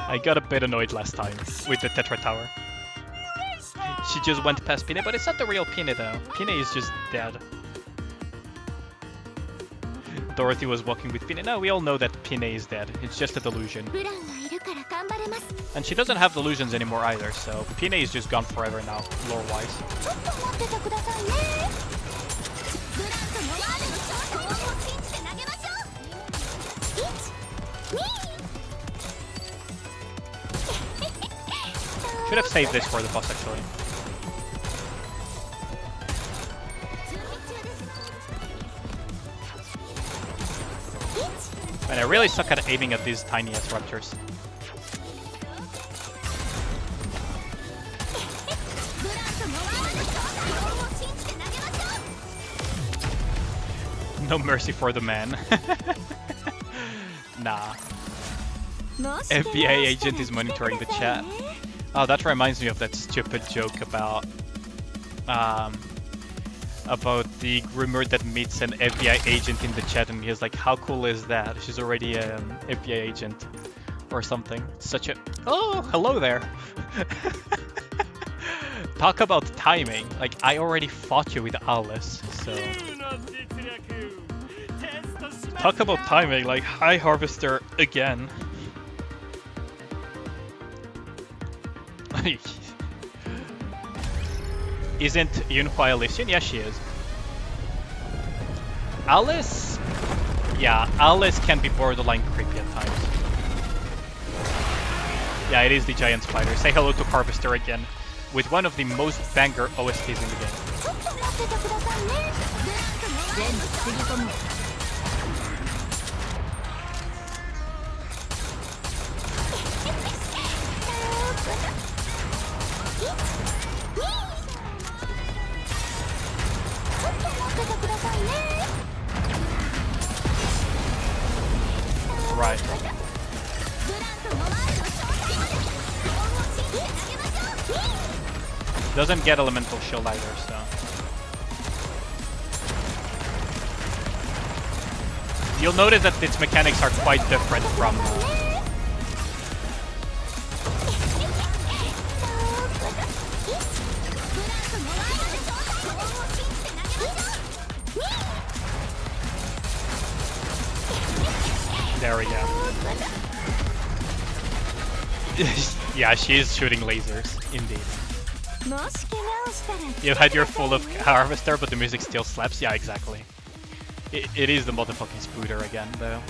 I got a bit annoyed last time with the Tetra Tower. She just went past Pine, but it's not the real Pine though. Pine is just dead. Dorothy was walking with Pine. No, we all know that Pine is dead. It's just a delusion. And she doesn't have delusions anymore either, so Pine is just gone forever now, lore-wise. Should have saved this for the boss, actually. And I really suck at aiming at these tiny ass raptors. No mercy for the man. Nah. FBI agent is monitoring the chat. Oh, that reminds me of that stupid joke about the rumor that meets an FBI agent in the chat, and he's like, how cool is that? She's already an FBI agent or something. Such a... Oh, hello there. Talk about timing. Like, I already fought you with Alice, so... Talk about timing, like, hi Harvester again. Isn't Yunhua Elysian? Yeah, she is. Alice? Yeah, Alice can be borderline creepy at times. Yeah, it is the giant spider. Say hello to Harvester again, with one of the most banger OSTs in the game. Right. Doesn't get elemental shield either, so. You'll notice that its mechanics are quite different from... There we go. Yeah, she is shooting lasers, indeed. You had your full of harvester, but the music still slaps? Yeah, exactly. It is the motherfucking spooter again, though.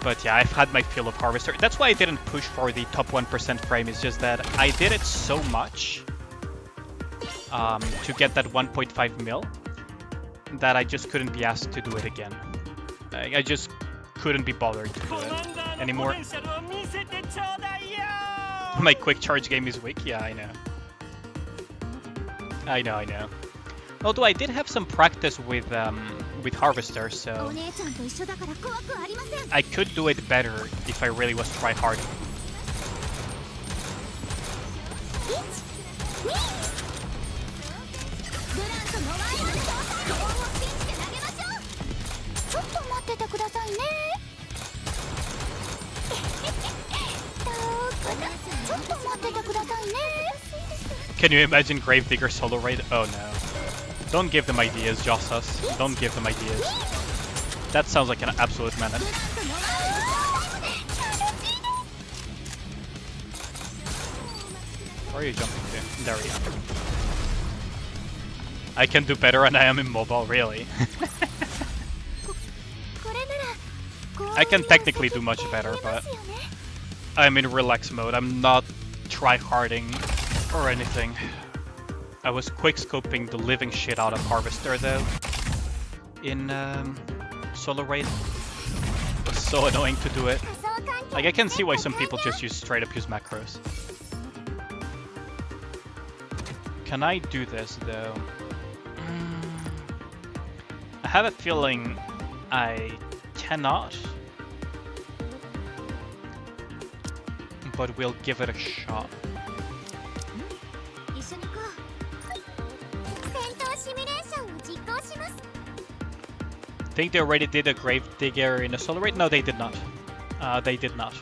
But yeah, I've had my fill of harvester. That's why I didn't push for the top 1% frame, it's just that I did it so much to get that 1.5 mil that I just couldn't be asked to do it again. I just couldn't be bothered to do it anymore. My quick charge game is weak? Yeah, I know. I know. Although I did have some practice with Harvester, so I could do it better if I really was try hard. Can you imagine Gravedigger solo raid? Oh no. Don't give them ideas, Jossas. Don't give them ideas. That sounds like an absolute menace. Where are you jumping to? There we go. I can do better and I am immobile, really. I can technically do much better, but I'm in relax mode. I'm not try-harding or anything. I was quick-scoping the living shit out of Harvester, though, in solo raid. It was so annoying to do it. Like, I can see why some people just straight-up use macros. Can I do this, though? I have a feeling I cannot. But we'll give it a shot. Think they already did a Gravedigger in a solo raid? No, they did not. They did not.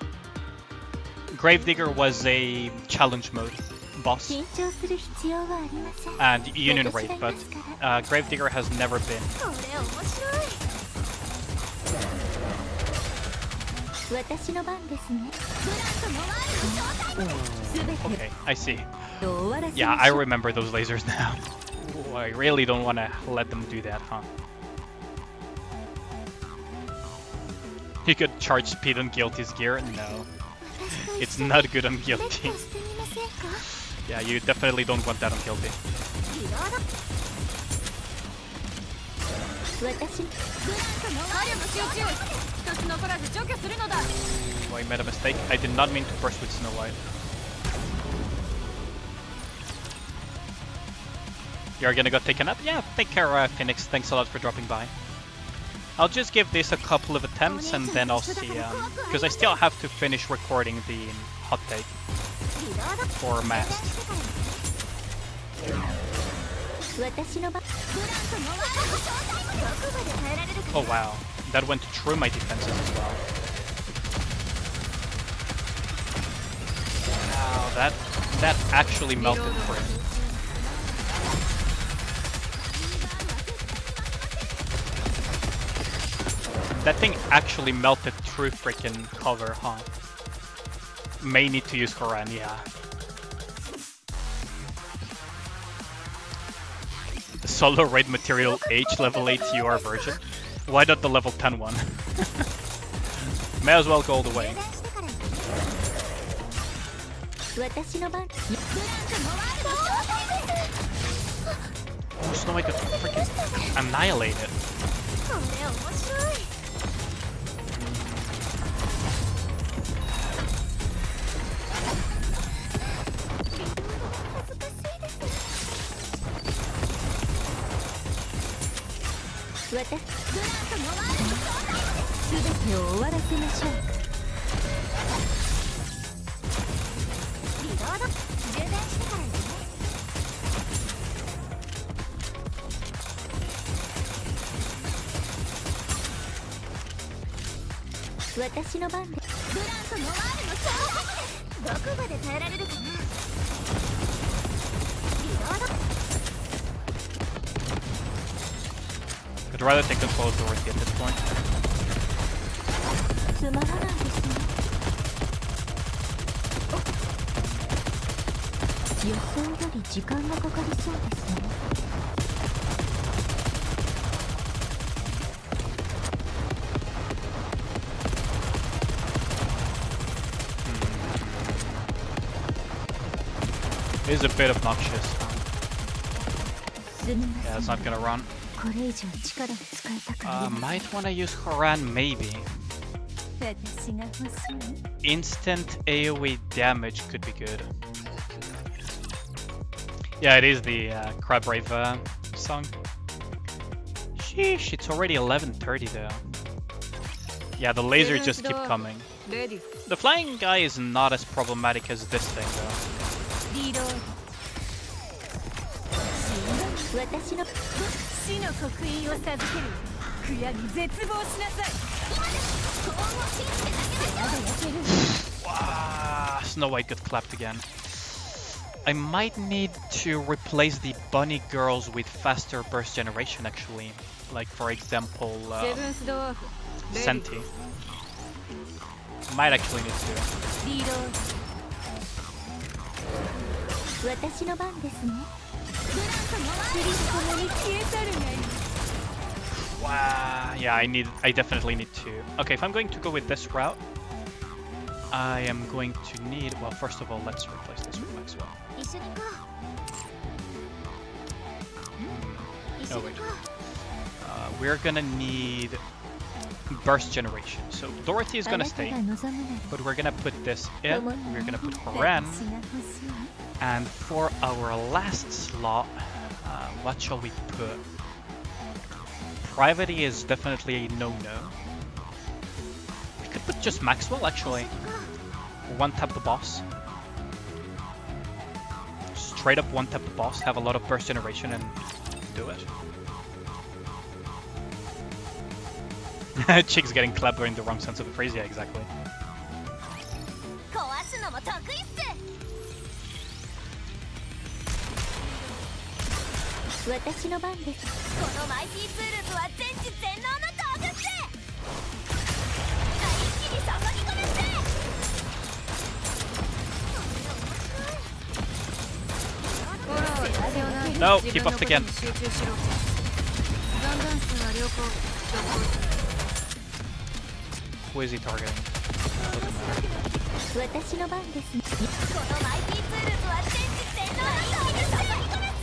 Gravedigger was a challenge mode boss and union raid, but Gravedigger has never been. Okay, I see. Yeah, I remember those lasers now. Ooh, I really don't want to let them do that, huh? You could charge speed on Guilty's gear? No. It's not good on Guilty. Yeah, you definitely don't want that on Guilty. Oh, I made a mistake. I did not mean to burst with Snow White. You're gonna go take a nap? Yeah, take care, Phoenix. Thanks a lot for dropping by. I'll just give this a couple of attempts and then I'll see, because I still have to finish recording the hot take for Mast. Oh wow, that went through my defenses as well. Wow, that actually melted through. That thing actually melted through freaking cover, huh? May need to use Koran, yeah. The solo raid material H level 8 CUR version? Why not the level 10 one? May as well go all the way. Oh, Snow White got freaking annihilated. 私の番でブランとノワールの勝負どこまで耐えられるかな。リロード I'd rather take control of Dorothy at this point. つまらないですね。予想より時間がかかりそうですね。It is a bit obnoxious. すみま Yeah, せ it's ん。 not gonna run. これ以上力を使いたくありま Might wanna use Haran, maybe. せん。私が欲しい。 Instant AoE damage could be good. Yeah, it is the Crab Rave song. Sheesh, it's already 11:30 though. Yeah, the lasers just keep coming. The flying guy is not as problematic as this thing though. リロード。私の死の刻印を授ける。悔やみ絶望しなさい。今です幸運を信じて投げましょう。焼ける。Wow, Snow White got clapped again. I might need to replace the bunny girls with faster burst generation actually. Like for example, セブンスドワーフ。 Senti. Might actually need to. リロード。私の番ですね。ブランとノワールと共に消え去るがいい。 Wow, yeah, I definitely need to. Okay, if I'm going to go with this route, I am going to need, well, first of all, let's replace this with Maxwell. 一緒に行こう。一緒 Oh, に wait. 行こ We're gonna need burst generation. So Dorothy is う。 gonna あなた stay, が望むなら but we're gonna put this in. 共に We're gonna put 私 Horan. が欲しい。 And for our last slot, what shall we put? Privacy is definitely a no-no. We could put just Maxwell actually. One tap the boss. Straight up one tap the boss, have a lot of burst generation and do it. Chick's getting clever in the wrong sense of the phrase, yeah, exactly. 壊すのも得意っす。私の番です。このマイティツールズは全知全能の道具っす。一気に注ぎ込むっす。 No, keep off again. Who is he targeting? Doesn't matter. 私の番ですね。このマイティツールズは全知全能の道具っす。注ぎ込むっす。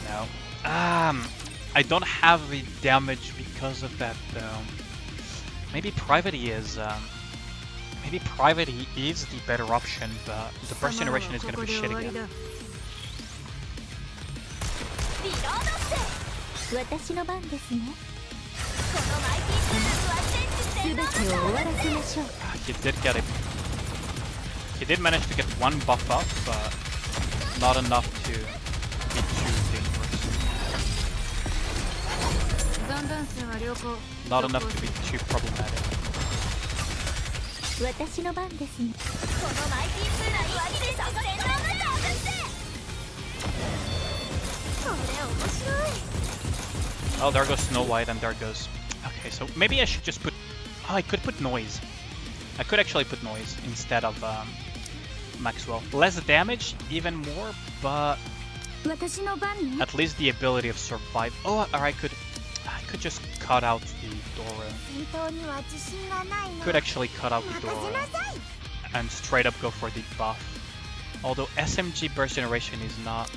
No. I don't have the damage because of that though. Maybe Privacy is maybe Privacy is the better option, but the burst generation is gonna be shit again. リロードっす。私の番ですね。このマイティツールズは全知全能の道具っす。全てを終わらせましょう。 He did get it. He did manage to get one buff up, but not enough to be too dangerous. Not enough to be too problematic. 私の番ですね。このマイティツールズは全知全能の道具っす。これ面白い。 Oh, there goes Snow White and there goes... Okay, so maybe I should just put... Oh, I could put Noise. I could actually put Noise instead of Maxwell. Less damage, even more, but 私の番ね。 at least the ability of survive. Oh, or I could just cut out the Dora. 戦闘には自信がないの。 Could actually cut out the 任せ Dora なさい。 and straight up go for the buff. Although SMG burst generation is not...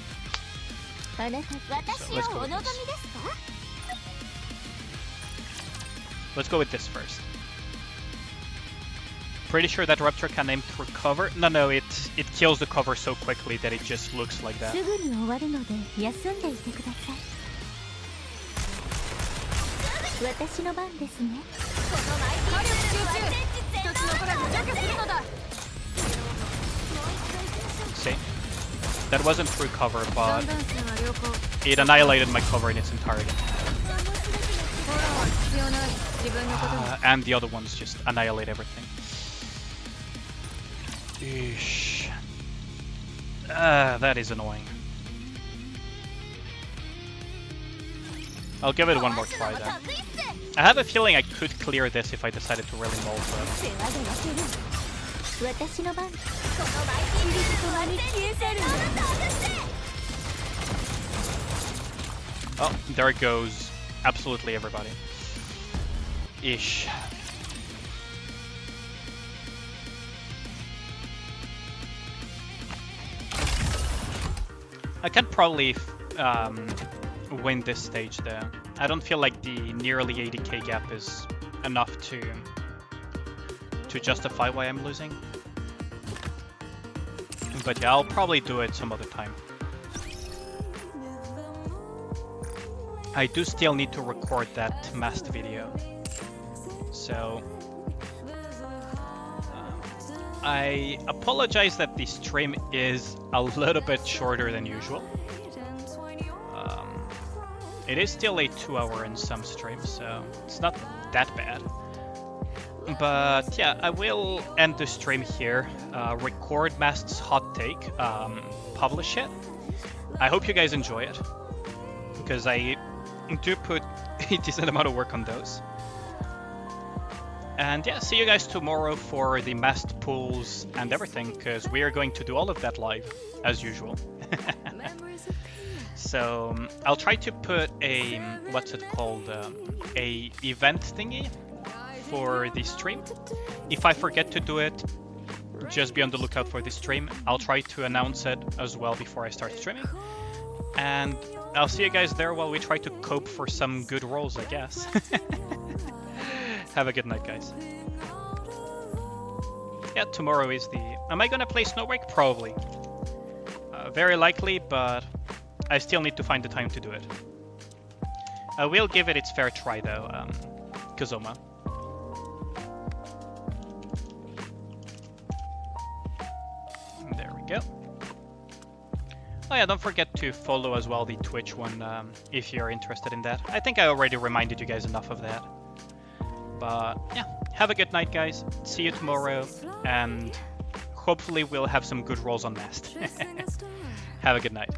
あなた、私 let's を go お with 望み this. ですか？ Let's go with this first. Pretty sure that Raptor can aim through cover. No, it kills the cover so quickly that it just looks like that. すぐに終わるので休んでいてください。私の番ですね。このマイティツールズは全知全能の道具っす。 See? That wasn't through cover, but it annihilated my cover in its entirety. And the other ones just annihilate everything. Eesh. That is annoying. I'll give it one more try then. I have a feeling I could clear this if I decided to really mold, but... 私の番このバイキングとまに消え去る Oh, there it goes. Absolutely everybody. Ish. I can probably win this stage though. I don't feel like the nearly 80k gap is enough to justify why I'm losing. But yeah, I'll probably do it some other time. I do still need to record that Mast video. So I apologize that the stream is a little bit shorter than usual. It is still a 2-hour and some stream, so it's not that bad. But yeah, I will end the stream here, record Mast's hot take, publish it. I hope you guys enjoy it, because I do put a decent amount of work on those. And yeah, see you guys tomorrow for the Mast pools and everything, because we are going to do all of that live, as usual. So I'll try to put a, what's it called, a event thingy for the stream. If I forget to do it, just be on the lookout for the stream. I'll try to announce it as well before I start streaming. And I'll see you guys there while we try to cope for some good rolls, I guess. Have a good night, guys. Yeah, tomorrow is the... Am I gonna play Snowbreak? Probably. Very likely, but I still need to find the time to do it. I will give it its fair try, though, Kazoma. There we go. Oh yeah, don't forget to follow as well the Twitch one, if you're interested in that. I think I already reminded you guys enough of that. But yeah, have a good night, guys. See you tomorrow, and hopefully we'll have some good rolls on Mast. Have a good night.